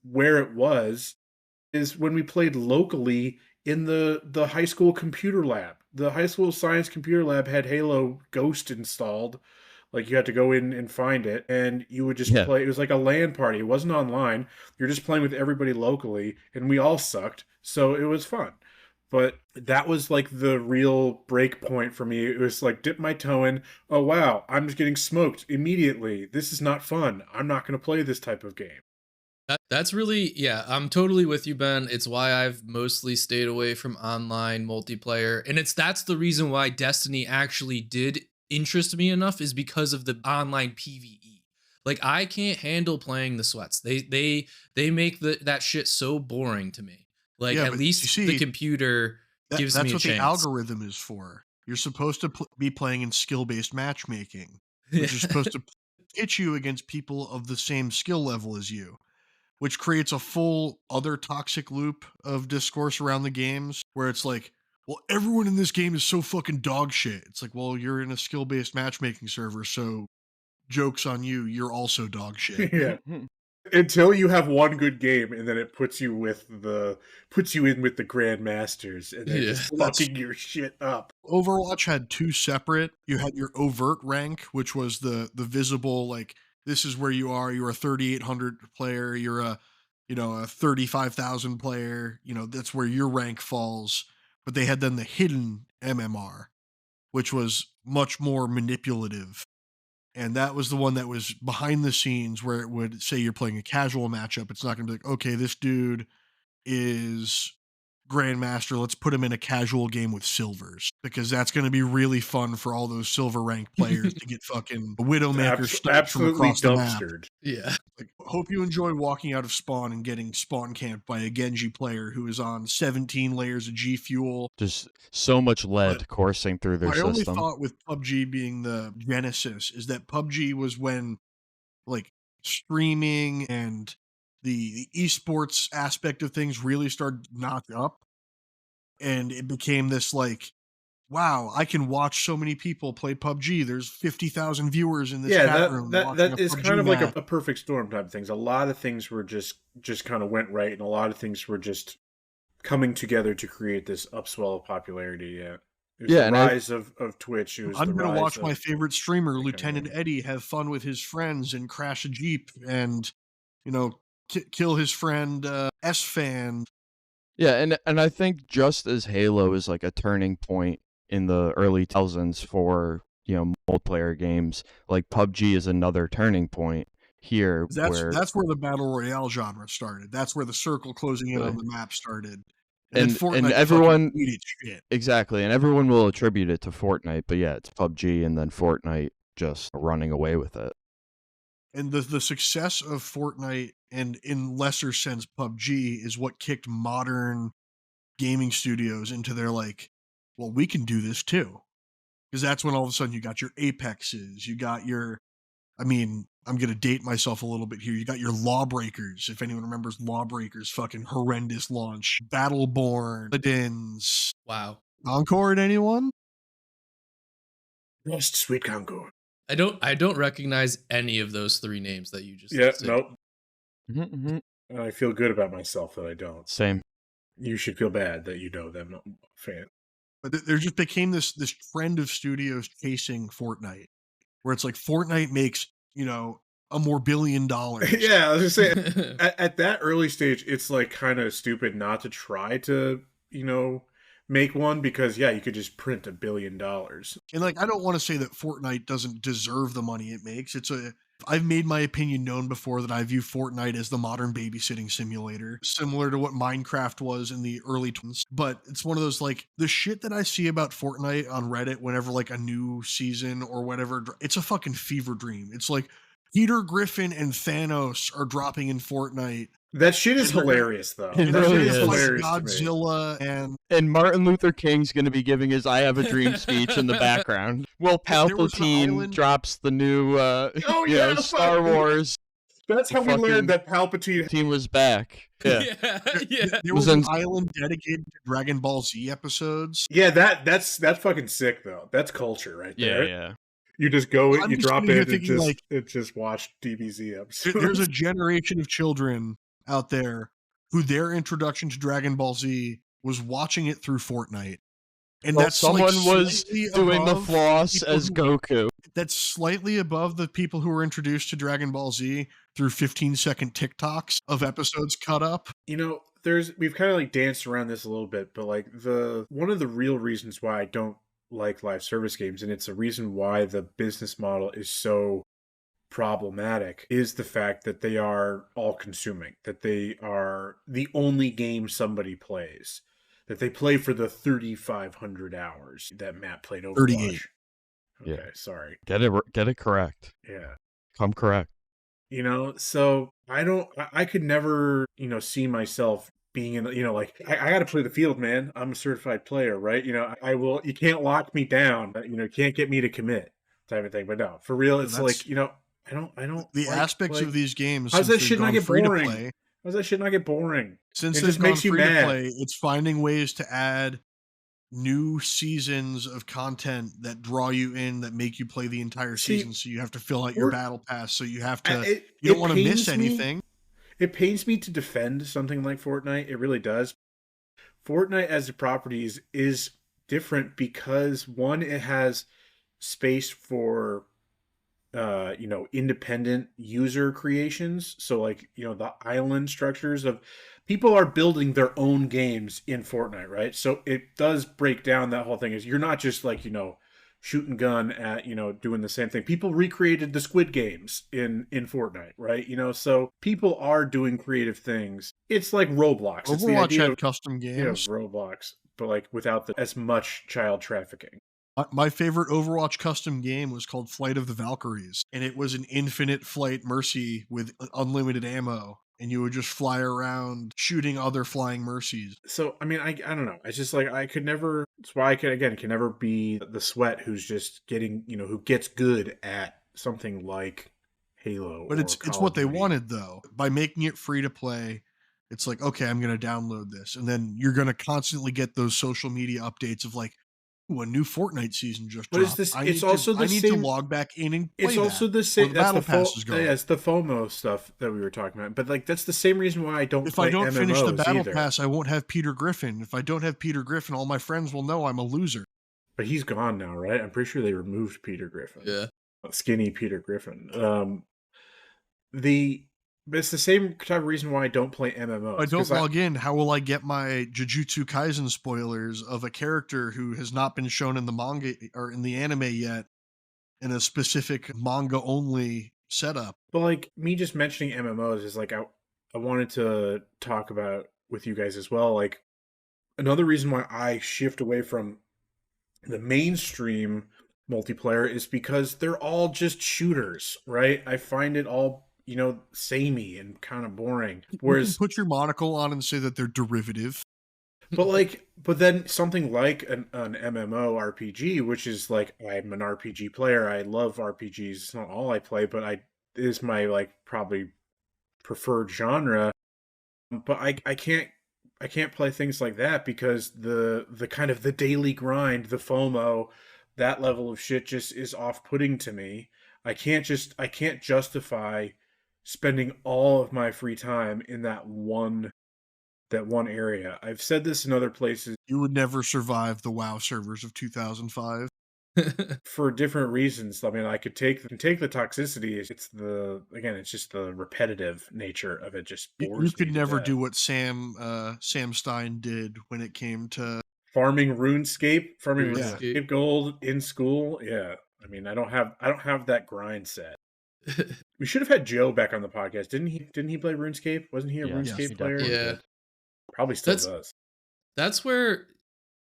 where it was, is when we played locally in the high school computer lab. The high school science computer lab had Halo Ghost installed. Like, you had to go in and find it, and you would just Yeah. play. It was like a LAN party. It wasn't online. You're just playing with everybody locally, and we all sucked, so it was fun. But that was like the real break point for me. It was like, dip my toe in. Oh wow, I'm just getting smoked immediately. This is not fun. I'm not going to play this type of game. That's really, yeah, I'm totally with you, Ben. It's why I've mostly stayed away from online multiplayer. And that's the reason why Destiny actually did interest me enough, is because of the online PvE. Like, I can't handle playing the sweats. They make that shit so boring to me. Like, Yeah, at but you least the see, computer gives me that's a what the chance. algorithm is for. You're supposed to be playing in skill-based matchmaking, Yeah. which is supposed to pitch you against people of the same skill level as you, which creates a full other toxic loop of discourse around the games where it's like, well, everyone in this game is so fucking dog shit. It's like, well, you're in a skill-based matchmaking server, so joke's on you. You're also dog shit. Yeah. Until you have one good game, and then it puts you in with the grandmasters, and they're Yeah. just Well, that's fucking your shit up. Overwatch had two separate. You had your overt rank, which was the visible, like, this is where you are. You're a 3,800 player. You're a 35,000 player. That's where your rank falls. But they had then the hidden MMR, which was much more manipulative. And that was the one that was behind the scenes, where it would say you're playing a casual matchup. It's not going to be like, okay, this dude is Grandmaster. Let's put him in a casual game with silvers, because that's going to be really fun for all those silver ranked players to get fucking Widowmaker sniped from Absolutely across the map. dumpstered. Yeah. Like, hope you enjoy walking out of spawn and getting spawn camped by a Genji player who is on 17 layers of G Fuel. Just so much lead But coursing through their my only system. thought with PUBG being the genesis is that PUBG was when, like, streaming and the esports aspect of things really started to knock up, and it became this, like, wow, I can watch so many people play PUBG. There's 50,000 viewers in this Yeah, chat room watching a that is PUBG kind of like match. a perfect storm type of things. A lot of things were just kind of went right, and a lot of things were just coming together to create this upswell of popularity. Yeah, it was Yeah, the and rise of Twitch. It was I'm the gonna rise watch my of favorite streamer, that kind of Lieutenant thing. Eddie, have fun with his friends and crash a Jeep and, kill his friend, S-Fan. Yeah, and I think just as Halo is like a turning point in the early 2000s for, multiplayer games, like PUBG is another turning point here where That's where the battle royale genre started. That's where the circle closing in on really, the map started. And then and Fortnite fucking everyone ate its shit. exactly, and everyone will attribute it to Fortnite, but yeah, it's PUBG and then Fortnite just running away with it. And the success of Fortnite, and in lesser sense PUBG, is what kicked modern gaming studios into their, like, well, we can do this too. Because that's when all of a sudden you got your Apexes, you got your, I mean, I'm going to date myself a little bit here. You got your Lawbreakers, if anyone remembers Lawbreakers, fucking horrendous launch. Battleborn, Paladins, Wow. Concord, anyone? Rust, sweet Concord. I don't recognize any of those three names that you just Yeah, listed. nope. Mm-hmm. And I feel good about myself that I don't. Same. You should feel bad that you know them. I'm a fan. But there just became this trend of studios chasing Fortnite, where it's like Fortnite makes, a more $1 billion. Yeah, I was just saying, at that early stage, it's like kind of stupid not to try to, make one, because yeah, you could just print $1 billion. And, like, I don't want to say that Fortnite doesn't deserve the money it makes. I've made my opinion known before that I view Fortnite as the modern babysitting simulator, similar to what Minecraft was in the early 20s. But it's one of those, like, the shit that I see about Fortnite on Reddit whenever, like, a new season or whatever, it's a fucking fever dream. It's like Peter Griffin and Thanos are dropping in Fortnite. That shit is And they're gonna- hilarious, though. It And That they're really shit gonna is is. fight hilarious to me. Godzilla and And Martin Luther King's going to be giving his "I Have a Dream" speech in the background. Well, There was an Palpatine island- drops the new, Oh, yeah, Star fuck. Wars. That's how we learned that Palpatine team was back. Yeah. There was an island dedicated to Dragon Ball Z episodes. Yeah, that's fucking sick though. That's culture right there. Yeah. You just go in, you drop in, and just watch DBZ episodes. There's a generation of children out there who their introduction to Dragon Ball Z was watching it through Fortnite. And well, that's someone was doing the floss as Goku. That's slightly above the people who were introduced to Dragon Ball Z through 15-second TikToks of episodes cut up. You know, we've kind of like danced around this a little bit, but like one of the real reasons why I don't like live service games, and it's a reason why the business model is so problematic, is the fact that they are all consuming, that they are the only game somebody plays, that they play for the 3,500 hours that Matt played Overwatch. 38. Okay, Yeah. sorry. Get it correct. Yeah. Come correct. You know, so I could never, see myself being in, like, I got to play the field, man. I'm a certified player, right? You can't lock me down, can't get me to commit type of thing. But no, for real, it's like, I don't. The aspects of these games. How's that shit not get boring? How's that shit not get boring? Since they've gone free to play, it's finding ways to add new seasons of content that draw you in, that make you play the entire season. So you have to fill out your battle pass. So you have to. You don't want to miss anything. It pains me to defend something like Fortnite. It really does. Fortnite as a property is different because, one, it has space for independent user creations. So like, the island structures of people are building their own games in Fortnite, right? So it does break down that whole thing. Is you're not just like, shooting gun at, doing the same thing. People recreated the Squid Games in Fortnite, right? So people are doing creative things. It's like Roblox. Overwatch had custom games. Roblox, but like without as much child trafficking. My favorite Overwatch custom game was called Flight of the Valkyries, and it was an infinite flight Mercy with unlimited ammo, and you would just fly around shooting other flying Mercies. So, I mean, I don't know. It's just like, I could never, that's why I can never be the sweat who's just getting, who gets good at something like Halo. But it's what they wanted, though. By making it free to play, it's like, okay, I'm going to download this, and then you're going to constantly get those social media updates of like, a new Fortnite season just dropped. I need to log back in and play It's also the same. That's the pass is going. Yeah, it's the FOMO stuff that we were talking about. But like, that's the same reason why I don't. If I don't finish the battle either. pass, I won't have Peter Griffin. If I don't have Peter Griffin, all my friends will know I'm a loser. But he's gone now, right? I'm pretty sure they removed Peter Griffin. Yeah, skinny Peter Griffin. But it's the same type of reason why I don't play MMOs. I don't log in. How will I get my Jujutsu Kaisen spoilers of a character who has not been shown in the manga or in the anime yet in a specific manga only setup? But like, me just mentioning MMOs is like, I wanted to talk about with you guys as well. Like, another reason why I shift away from the mainstream multiplayer is because they're all just shooters, right? I find it all, samey and kind of boring. Whereas, you can put your monocle on and say that they're derivative. But then something like an MMO RPG, which is like, I'm an RPG player. I love RPGs. It's not all I play, but it is my like probably preferred genre. But I can't play things like that because the kind of the daily grind, the FOMO, that level of shit just is off-putting to me. I can't justify spending all of my free time in that one area. I've said this in other places. You would never survive the WoW servers of 2005. For different reasons. I mean, I could take the toxicity. It's just the repetitive nature of it. Just bores you could me never to do what Sam Stein did when it came to farming RuneScape gold in school. Yeah, I mean, I don't have that grind set. We should have had Joe back on the podcast. Didn't he play RuneScape? Wasn't he a RuneScape player? Yeah, probably still does. That's where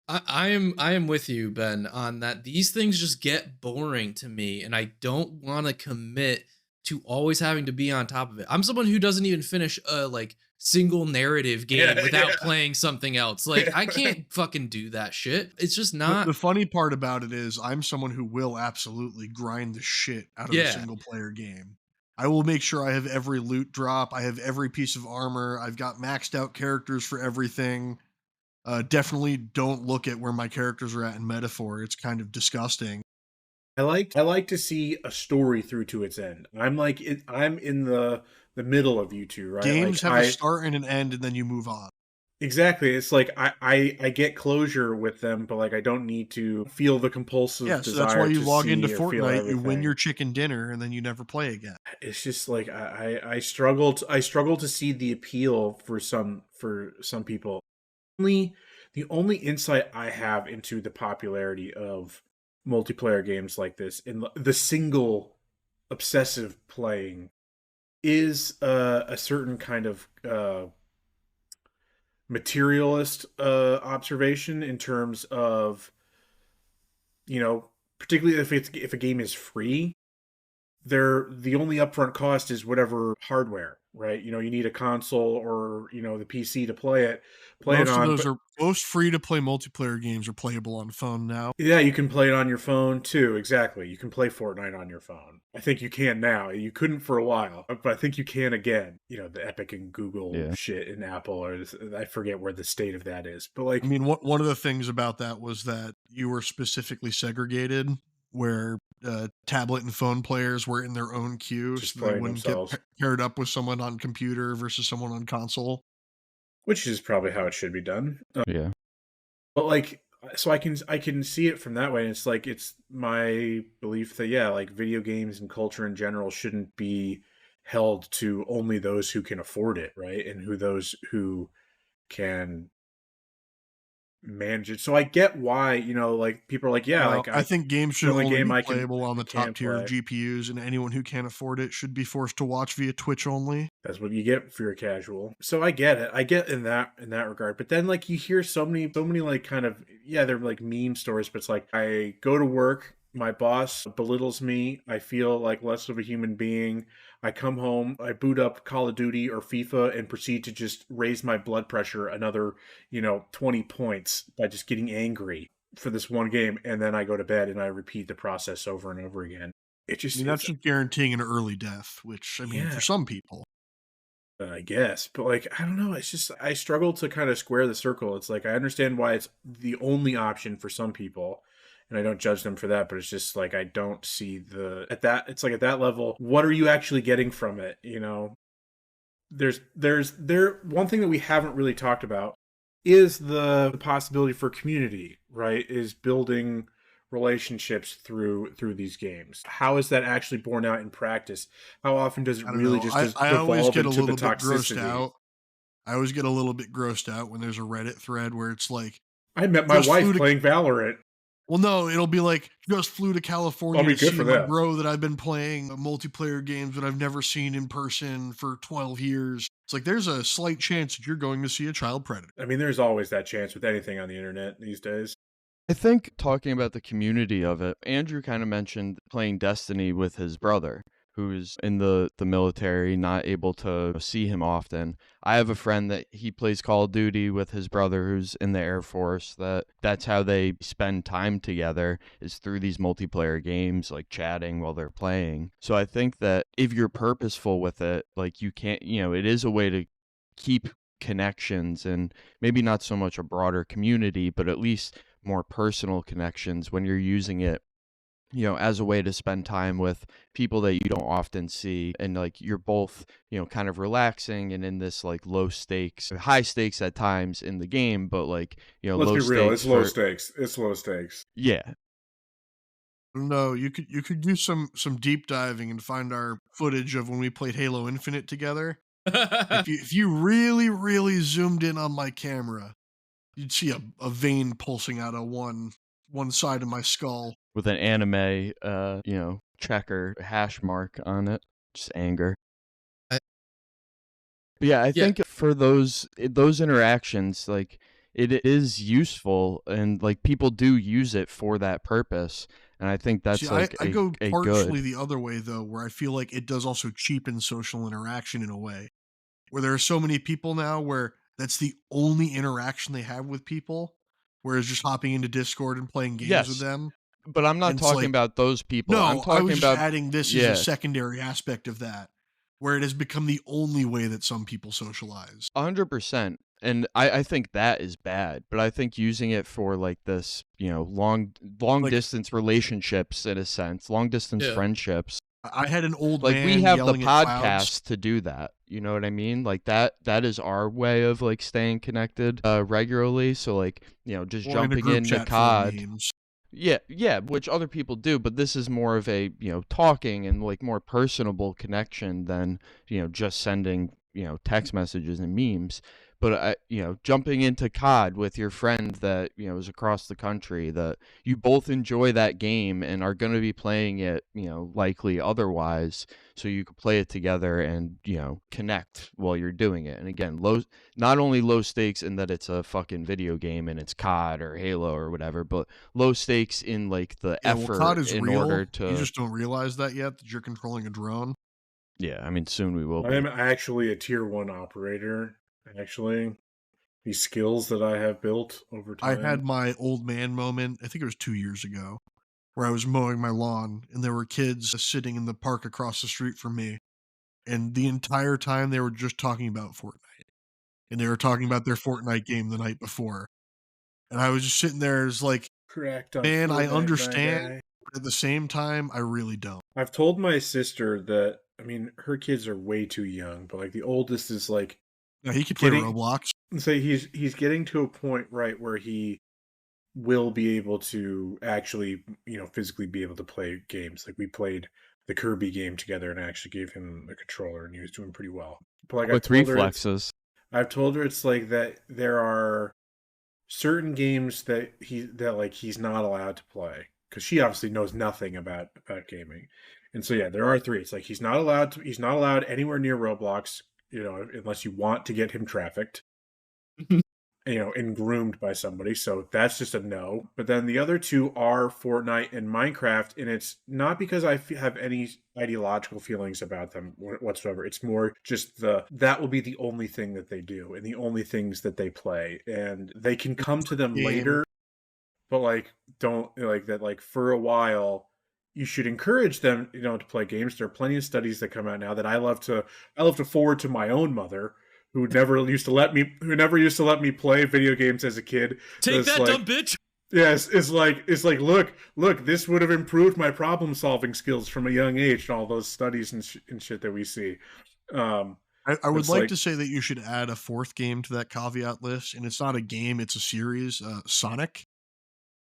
I am with you, Ben, on that. These things just get boring to me, and I don't want to commit to always having to be on top of it. I'm someone who doesn't even finish a like single narrative game without playing something else. Like, I can't fucking do that shit. It's just not. The funny part about it is I'm someone who will absolutely grind the shit out of a single player game. I will make sure I have every loot drop, I have every piece of armor, I've got maxed out characters for everything. Definitely don't look at where my characters are at in Metaphor. It's kind of disgusting. I like to see a story through to its end. I'm in the middle of you two, right? Games have a start and an end, and then you move on. Exactly. It's like I get closure with them, but like I don't need to feel the compulsive Yeah, so that's why desire you to log into see or feel Fortnite, you win everything. your chicken dinner, and then you never play again. It's just like I struggle to see the appeal for some people. Only the only insight I have into the popularity of multiplayer games like this in the single obsessive playing is a certain kind of materialist observation in terms of, you know, particularly if a game is free, the only upfront cost is whatever hardware, right? You need a console or the PC to play it Most of on. those But are most free to play multiplayer games are playable on phone now. yeah, you can play it on your phone too. Exactly. You can play Fortnite on your phone. I think you can now. You couldn't for a while, but I think you can again. The Epic and Google Yeah. shit and Apple, or I forget where the state of that is. But I mean, one of the things about that was that you were specifically segregated, where tablet and phone players were in their own queue, just so they playing wouldn't get themselves, paired up with someone on computer versus someone on console. which is probably how it should be done. Yeah. But like, so I can see it from that way. And it's like it's my belief that yeah, like video games and culture in general shouldn't be held to only those who can afford it, right? And those who can manage it. So I get why, like people are like, yeah, No, like I I think games the should only only game be I can playable on I the can top tier of play. GPUs, and anyone who can't afford it should be forced to watch via Twitch only. That's what you get for your casual. So I get it. I get in that regard. But then like you hear so many like kind of yeah, they're like meme stories, but it's like I go to work, my boss belittles me, I feel like less of a human being. I come home, I boot up Call of Duty or FIFA and proceed to just raise my blood pressure another, 20 points by just getting angry for this one game, and then I go to bed and I repeat the process over and over again. It I just mean, it's that's just guaranteeing an early death, which, I mean, for yeah. some people. I guess, but like I don't know. It's just I struggle to kind of square the circle. It's like I understand why it's the only option for some people, and I don't judge them for that. But it's just like I don't see the at that. It's like at that level, what are you actually getting from it? There one thing that we haven't really talked about is the possibility for community, right? Is building relationships through these games. How is that actually borne out in practice? How often does it I don't really know. just I always devolve get a into the little bit grossed toxicity? out. I always get a little bit grossed out when there's a Reddit thread where it's like, I met my just flew wife to playing Valorant. well, no, it'll be like, just flew to I California mean, to good see for my them. bro that I've been playing multiplayer games that I've never seen in person for 12 years. It's like, there's a slight chance that you're going to see a child predator. I mean, there's always that chance with anything on the internet these days. I think talking about the community of it, Andrew kind of mentioned playing Destiny with his brother, who's in the military, not able to see him often. I have a friend that he plays Call of Duty with his brother who's in the Air Force. That's how they spend time together is through these multiplayer games, like chatting while they're playing. So I think that if you're purposeful with it, like you can't, it is a way to keep connections and maybe not so much a broader community, but at least more personal connections when you're using it as a way to spend time with people that you don't often see, and like you're both kind of relaxing and in this like low stakes, high stakes at times in the game, but like Let's low be real. stakes It's low for stakes. It's low stakes. yeah. No, you could do some deep diving and find our footage of when we played Halo Infinite together. If you really, really zoomed in on my camera, you'd see a vein pulsing out of one side of my skull. With an anime checker hash mark on it, just anger. I- But yeah, I yeah, think for those interactions, like it is useful, and like people do use it for that purpose, and I think See, that's I, like I go a partially good. the other way though, where I feel like it does also cheapen social interaction in a way. Where there are so many people now where that's the only interaction they have with people, whereas just hopping into Discord and playing games with Yes, them. But I'm not And it's talking like, about those people. I'm no, I talking was just about adding this as a yeah, secondary aspect of that, where it has become the only way that some people socialize. 100%. And I think that is bad, but I think using it for like this, long Like, distance relationships in a sense, long distance Yeah. friendships. I had an old Like we man have the yelling at clouds. podcast to do that. You know what I mean? Like that is our way of like staying connected regularly. So like, just Or in a jumping group into chat full of COD. memes. Yeah, which other people do, but this is more of a, talking and like more personable connection than, just sending, text messages and memes. But jumping into COD with your friend that, is across the country, that you both enjoy that game and are going to be playing it, likely otherwise, so you could play it together and, connect while you're doing it. And again, not only low stakes in that it's a fucking video game and it's COD or Halo or whatever, but low stakes in like the Yeah, well, COD effort is in real. order You to. just don't realize that yet, that you're controlling a drone. Yeah, I mean, soon we will I be. am actually a tier 1 operator. Actually, these skills that I have built over I time. had my old man moment, I think it was 2 years ago, where I was mowing my lawn and there were kids sitting in the park across the street from me. And the entire time they were just talking about Fortnite. And they were talking about their Fortnite game the night before. And I was just sitting there as like, Correct on man, I Fortnite, my understand, guy. but at the same time, I really don't. I've told my sister that, I mean, her kids are way too young, but like the oldest is like Now, he could play getting, Roblox. so he's getting to a point, right, where he will be able to actually, physically be able to play games. Like we played the Kirby game together and I actually gave him the controller and he was doing pretty well. But like Quick reflexes. I've told her it's like that there are certain games that he's not allowed to play because she obviously knows nothing about gaming. And so yeah, there are three. It's like he's not allowed anywhere near Roblox, unless you want to get him trafficked. And groomed by somebody. So that's just a no. But then the other two are Fortnite and Minecraft. And it's not because I have any ideological feelings about them whatsoever. It's more just that will be the only thing that they do and the only things that they play. And they can come to them later, but like, don't like that, like for a while, you should encourage them, to play games. There are plenty of studies that come out now that I love to forward to my own mother, who never used to let me play video games as a kid. Take that, dumb bitch. Yes, it's like look, this would have improved my problem solving skills from a young age, and all those studies and shit that we see. I would like to say that you should add a fourth game to that caveat list, and it's not a game, it's a series. Sonic.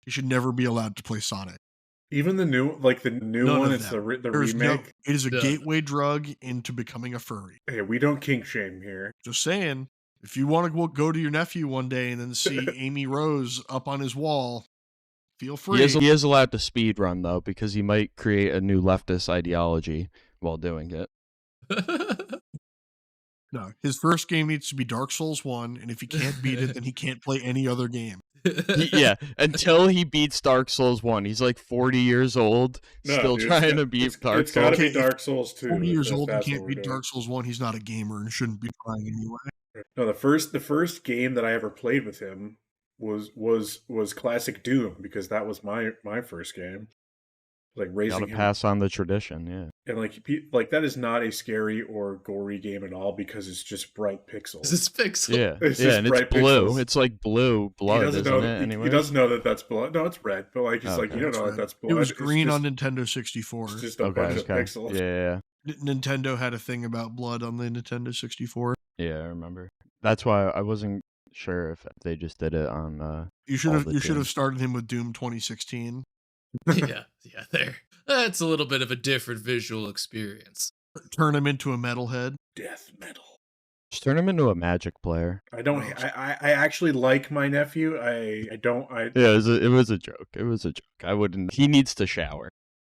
You should never be allowed to play Sonic. Even the new None one, of it's them. the There's remake. It is a gateway drug into becoming a furry. Hey, we don't kink shame here. Just saying, if you want to go to your nephew one day and then see Amy Rose up on his wall, feel free. He is allowed to speed run though, because he might create a new leftist ideology while doing it. No, his first game needs to be Dark Souls 1, and if he can't beat it, then he can't play any other game. Yeah, until he beats Dark Souls 1. He's like 40 years old, still trying to beat Dark Souls. It's gotta be Dark Souls 2. 40 years old and can't beat Dark Souls 1, he's not a gamer and shouldn't be trying anyway. No, the first game that I ever played with him was classic Doom, because that was my first game. Like raising gotta pass on the tradition, yeah. And like that is not a scary or gory game at all, because it's just bright pixels. It's pixels. Yeah, it's and it's blue. Pixels. It's like blue blood, isn't it? Anyway, he doesn't know that that's blood. No, it's red. But like, he's like, you don't know that that's blood. It was green on Nintendo 64. It's just a bunch of pixels. Yeah. Nintendo had a thing about blood on the Nintendo 64. Yeah, I remember. That's why I wasn't sure if they just did it on. You should have started him with Doom 2016. yeah, there. That's a little bit of a different visual experience. Turn him into a metalhead. Death metal. Just turn him into a Magic player. I actually like my nephew. Yeah, it was a joke. It was a joke. I wouldn't. He needs to shower.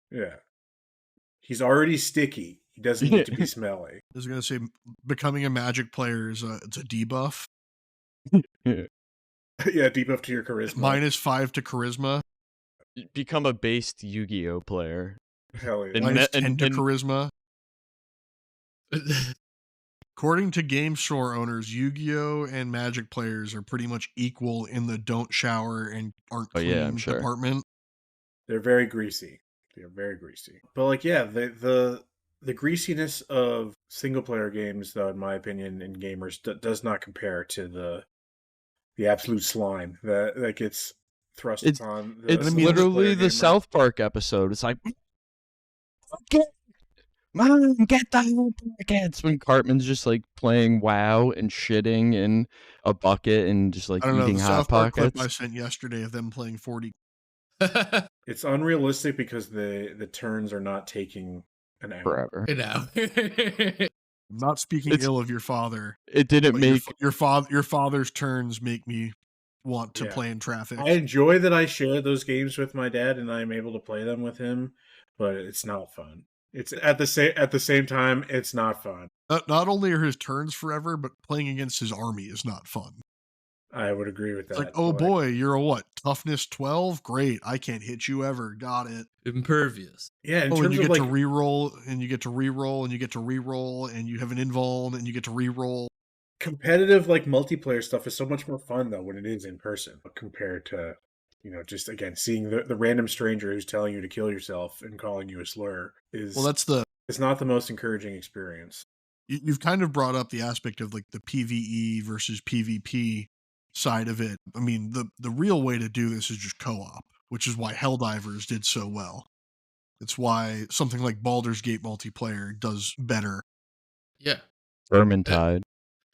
Yeah. He's already sticky. He doesn't need to be smelly. I was gonna say, becoming a Magic player is it's a debuff. Yeah, debuff to your charisma. -5 to charisma. Become a based Yu-Gi-Oh player. Hell yeah. -10 to charisma. According to game store owners, Yu-Gi-Oh and Magic players are pretty much equal in the don't shower and aren't clean department. They're very greasy. They're very greasy. But like, yeah, the greasiness of single player games, though, in my opinion, in gamers, does not compare to the absolute slime that gets thrust It's upon the it's mean, multiplayer literally the gamer. South Park episode. It's like, get, Mom, get the whole packets when Cartman's just like playing WoW and shitting in a bucket and just like I don't know, eating the hot South Park clip I pockets sent yesterday of them playing 40. It's unrealistic because the turns are not taking an hour. forever. You know. I'm not speaking It's- ill of your father, It didn't but make your father's turns make me want to Yeah. play in traffic. I enjoy that I share those games with my dad and I'm able to play them with him, but it's not fun. It's at the same time, it's not fun. Not only are his turns forever, but playing against his army is not fun. I would agree with that. It's like, oh boy, you're a what? Toughness 12? Great. I can't hit you ever. Got it. Impervious. Yeah, in Oh, and terms you of get like to reroll, and you get to reroll, and you get to reroll, and you have an invuln, and you get to reroll. competitive like multiplayer stuff is so much more fun though when it is in person compared to just again seeing the random stranger who's telling you to kill yourself and calling you a slur is Well, it's not the most encouraging experience. you've kind of brought up the aspect of like the PvE versus PvP side of it. I mean, the real way to do this is just co-op, which is why Helldivers did so well. It's why something like Baldur's Gate multiplayer does better. Yeah. Vermintide.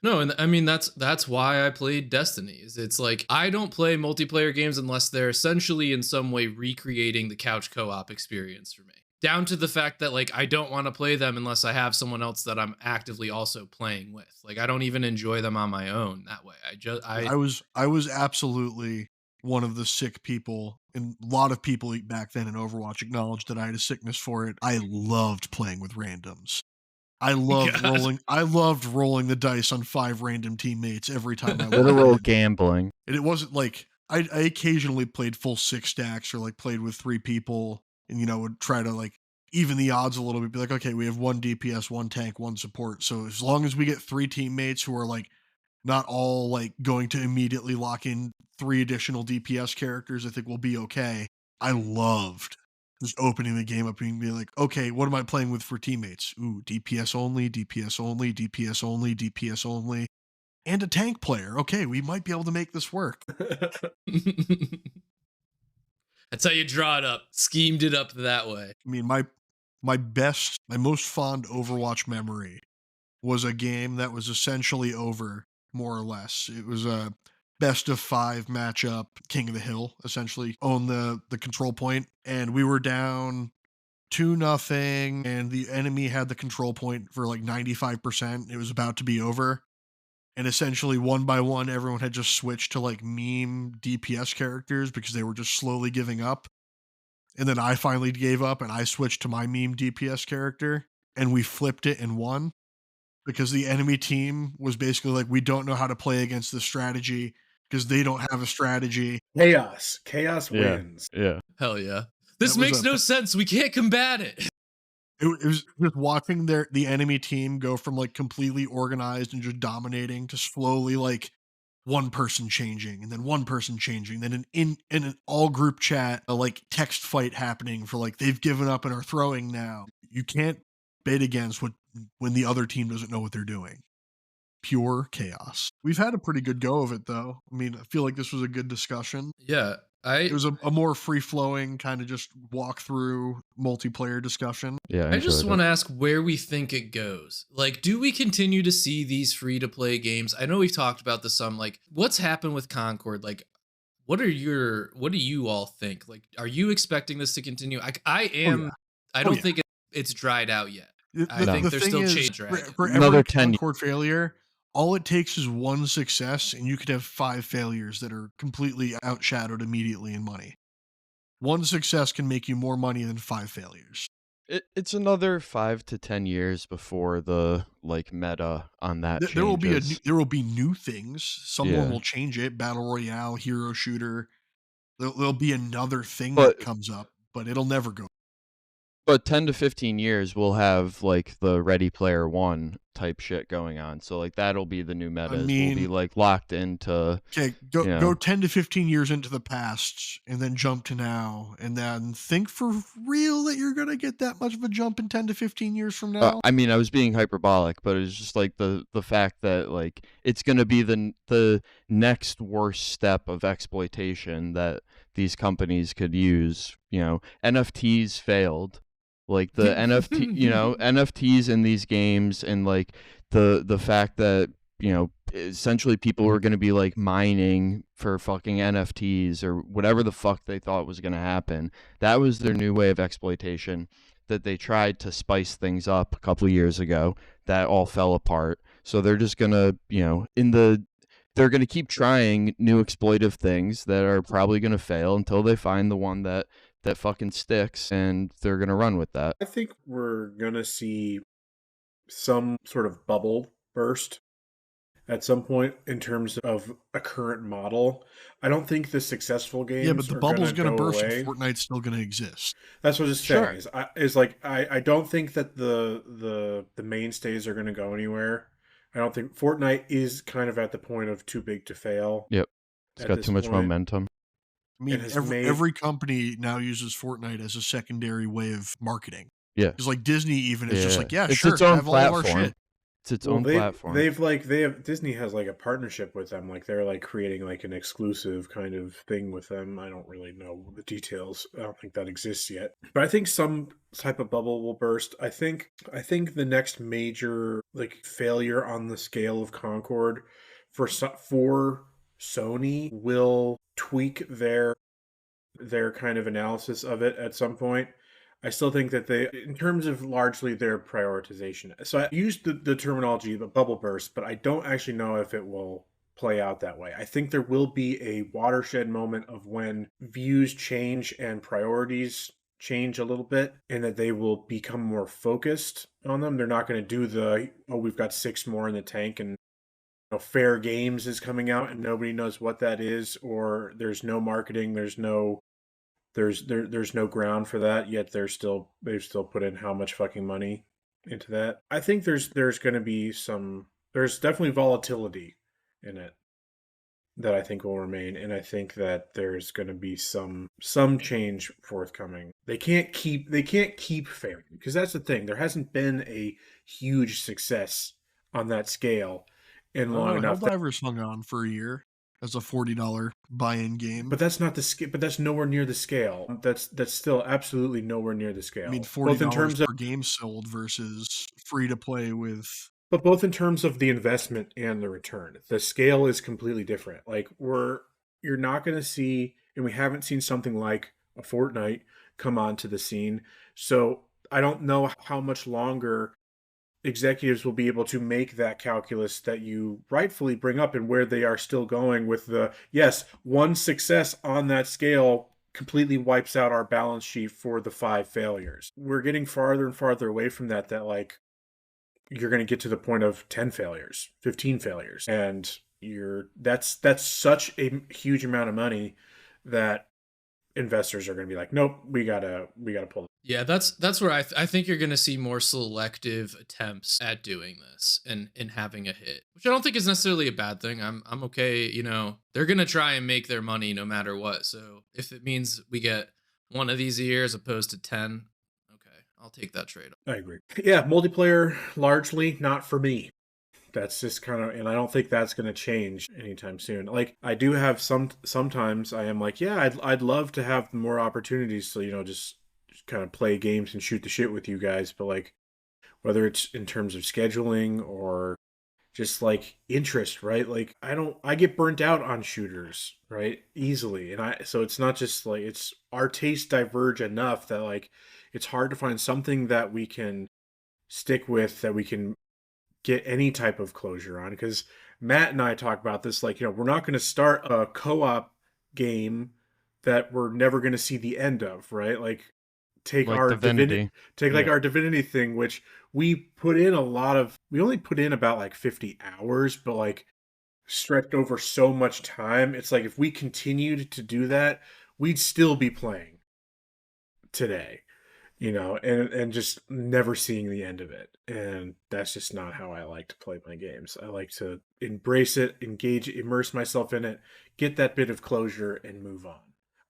No, and I mean that's why I played Destiny. It's like I don't play multiplayer games unless they're essentially in some way recreating the couch co-op experience for me. Down to the fact that like I don't want to play them unless I have someone else that I'm actively also playing with. Like I don't even enjoy them on my own that way. I was absolutely one of the sick people, and a lot of people back then in Overwatch acknowledged that I had a sickness for it. I loved playing with randoms. I loved rolling the dice on 5 random teammates every time I Literal won. gambling. And it wasn't like I occasionally played full 6 stacks or like played with 3 people and would try to like even the odds a little bit, be like, okay, we have 1 DPS, 1 tank, 1 support. So as long as we get 3 teammates who are like not all like going to immediately lock in 3 additional DPS characters, I think we'll be okay. I loved just opening the game up and being like, okay, what am I playing with for teammates? Ooh, DPS only, DPS only, DPS only, DPS only, and a tank player. Okay, we might be able to make this work. That's how you draw it up. Schemed it up that way. I mean, my most fond Overwatch memory was a game that was essentially over, more or less. It was a best of 5 matchup, King of the Hill, essentially, on the control point, and we were down 2-0, and the enemy had the control point for like 95%. It was about to be over. And essentially, one by one, everyone had just switched to like meme DPS characters because they were just slowly giving up. And then I finally gave up and I switched to my meme DPS character, and we flipped it and won because the enemy team was basically like, we don't know how to play against this strategy because they don't have a strategy. Chaos Yeah. wins. Yeah. Hell yeah. This That was makes no sense. We can't combat it. It was just watching the enemy team go from like completely organized and just dominating to slowly like one person changing and then one person changing, then in an all group chat, a like text fight happening for like they've given up and are throwing now. You can't bait against when the other team doesn't know what they're doing. Pure chaos. We've had a pretty good go of it though. I mean, I feel like this was a good discussion. Yeah. It was a more free flowing kind of just walk through multiplayer discussion. Yeah. I just want to ask where we think it goes. Like, do we continue to see these free to play games? I know we've talked about this some. Like, what's happened with Concord? Like, what do you all think? Like, are you expecting this to continue? I am. yeah. I don't think it's dried out yet. I think The there's thing still is, change dragon. for Another every 10 Concord failure, all it takes is one success, and you could have 5 failures that are completely outshadowed immediately in money. One success can make you more money than 5 failures. It's another 5 to 10 years before the like meta on that There will be changes. there will be new things. Someone Yeah. will change it. Battle Royale, hero shooter. There'll be another thing But- that comes up, but it'll never go. But 10 to 15 years, we'll have like the Ready Player One type shit going on. So like that'll be the new meta. I We'll be mean, like locked into okay, go 10 to 15 years into the past and then jump to now and then think for real that you're going to get that much of a jump in 10 to 15 years from now. I mean, I was being hyperbolic, but it's just like the fact that like it's going to be the next worst step of exploitation that these companies could use. NFTs failed. Like the NFT, NFTs in these games, and like the fact that essentially people were going to be like mining for fucking NFTs or whatever the fuck they thought was going to happen. That was their new way of exploitation that they tried to spice things up a couple of years ago. That all fell apart. So they're just going to, they're going to keep trying new exploitive things that are probably going to fail until they find the one that fucking sticks, and they're going to run with that. I think we're going to see some sort of bubble burst at some point in terms of a current model. I don't think the successful games Yeah, but the are bubble's going to burst away. and Fortnite's still going to exist. That's what it's saying. Is like I don't think that the mainstays are going to go anywhere. I don't think Fortnite is kind of at the point of too big to fail. Yep. It's got too much momentum. I mean, every company now uses Fortnite as a secondary way of marketing. Yeah. Because like Disney even is just like, yeah, it's sure, its own have platform. all of our shit. It's its own platform. Disney has like a partnership with them. Like they're like creating like an exclusive kind of thing with them. I don't really know the details. I don't think that exists yet. But I think some type of bubble will burst. I think the next major like failure on the scale of Concord for Sony will tweak their kind of analysis of it at some point. I still think that they, in terms of largely their prioritization. So I used the terminology of bubble burst, but I don't actually know if it will play out that way. I think there will be a watershed moment of when views change and priorities change a little bit, and that they will become more focused on them. They're not going to do we've got 6 more in the tank, and Fair Games is coming out and nobody knows what that is, or there's no marketing, there's no ground for that, yet they've still put in how much fucking money into that. I think there's going to be there's definitely volatility in it that I think will remain, and I think that there's going to be some change forthcoming. They can't keep failing, because that's the thing. There hasn't been a huge success on that scale in long enough. Helldivers hung on for a year as a $40 buy-in game. But that's not the scale. But that's nowhere near the scale. That's still absolutely nowhere near the scale. I mean, $40 per game sold versus free to play with. But both in terms of the investment and the return, the scale is completely different. Like you're not going to see, and we haven't seen something like a Fortnite come onto the scene. So I don't know how much longer executives will be able to make that calculus that you rightfully bring up, and where they are still going with one success on that scale completely wipes out our balance sheet for the 5 failures. We're getting farther and farther away from that like you're going to get to the point of 10 failures, 15 failures, and that's such a huge amount of money that investors are going to be like, nope, we gotta pull. Yeah, that's where I think you're going to see more selective attempts at doing this and having a hit, which I don't think is necessarily a bad thing. I'm okay. They're going to try and make their money no matter what. So if it means we get one of these a year as opposed to 10, okay, I'll take that trade. I agree. Yeah, multiplayer largely not for me. That's just kind of, and I don't think that's going to change anytime soon. Like I do have sometimes I am like, yeah, I'd love to have more opportunities to just kind of play games and shoot the shit with you guys, but like whether it's in terms of scheduling or just like interest, right? Like I get burnt out on shooters, right? Easily. And so it's not just like, it's our tastes diverge enough that like it's hard to find something that we can stick with, that we can get any type of closure on. Because Matt and I talk about this, like, we're not going to start a co-op game that we're never going to see the end of, right? Like take our Divinity our Divinity thing, which we only put in about like 50 hours, but like stretched over so much time. It's like if we continued to do that, we'd still be playing today. and just never seeing the end of it. And that's just not how I like to play my games. I like to embrace it, engage, immerse myself in it, get that bit of closure, and move on.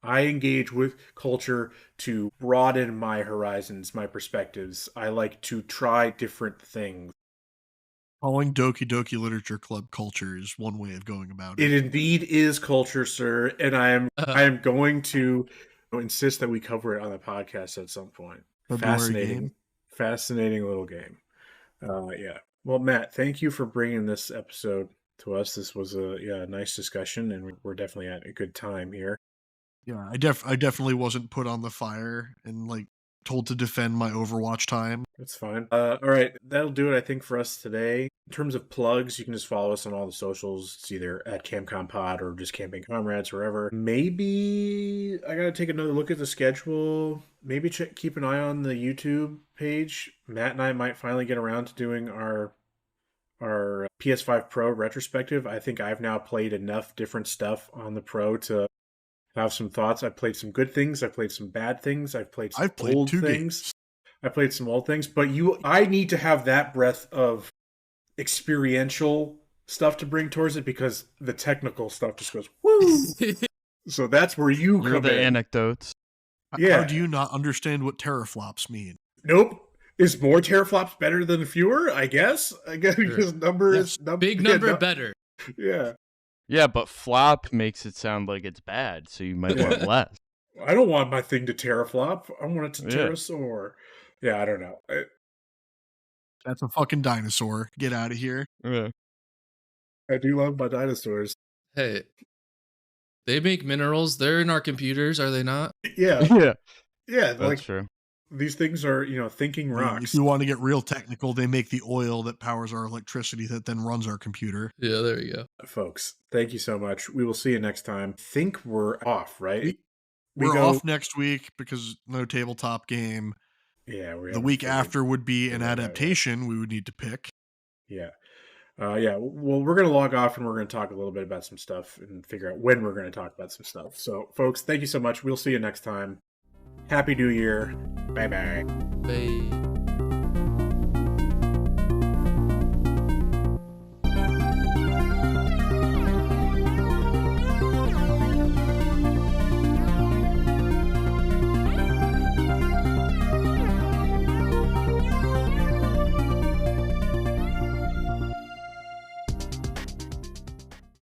I engage with culture to broaden my horizons, my perspectives. I like to try different things. Calling Doki Doki Literature Club culture is one way of going about It it. indeed is culture, sir, and I am going to insist that we cover it on the podcast at some point. February game. Fascinating little game. Yeah. Well, Matt, thank you for bringing this episode to us. This was a nice discussion, and we're definitely at a good time here. Yeah, I definitely wasn't put on the fire and like told to defend my Overwatch time. That's fine. All right, that'll do it, I think, for us today. In terms of plugs, you can just follow us on all the socials. It's either at CamConPod or just Camping Comrades, wherever. Maybe I gotta take another look at the schedule. Maybe keep an eye on the YouTube page. Matt and I might finally get around to doing our PS5 Pro retrospective. I think I've now played enough different stuff on the Pro to have some thoughts. I've played some good things. I've played some bad things. I've played some old things. Games. I played some old things, but I need to have that breadth of experiential stuff to bring towards it, because the technical stuff just goes woo. So that's where you You're come the in. anecdotes. Yeah. How do you not understand what teraflops mean? Nope. Is more teraflops better than fewer? I guess because number Yes. is Big number better. Yeah. Yeah, but flop makes it sound like it's bad, so you might want less. I don't want my thing to teraflop. I want it to Yeah. terrasoar. Yeah, I don't know. That's a fucking dinosaur. Get out of here. Yeah. I do love my dinosaurs. Hey, they make minerals. They're in our computers, are they not? Yeah. Yeah, Yeah, that's like true. these things are, thinking If rocks. you want to get real technical, they make the oil that powers our electricity that then runs our computer. Yeah, there you go. Folks, thank you so much. We will see you next time. Think we're off, right? We're off next week because no tabletop game. Yeah, The week after would be an that out, yeah. adaptation we would need to pick. Yeah. Yeah, well, we're going to log off and we're going to talk a little bit about some stuff and figure out when we're going to talk about some stuff. So, folks, thank you so much. We'll see you next time. Happy New Year. Bye-bye. Bye.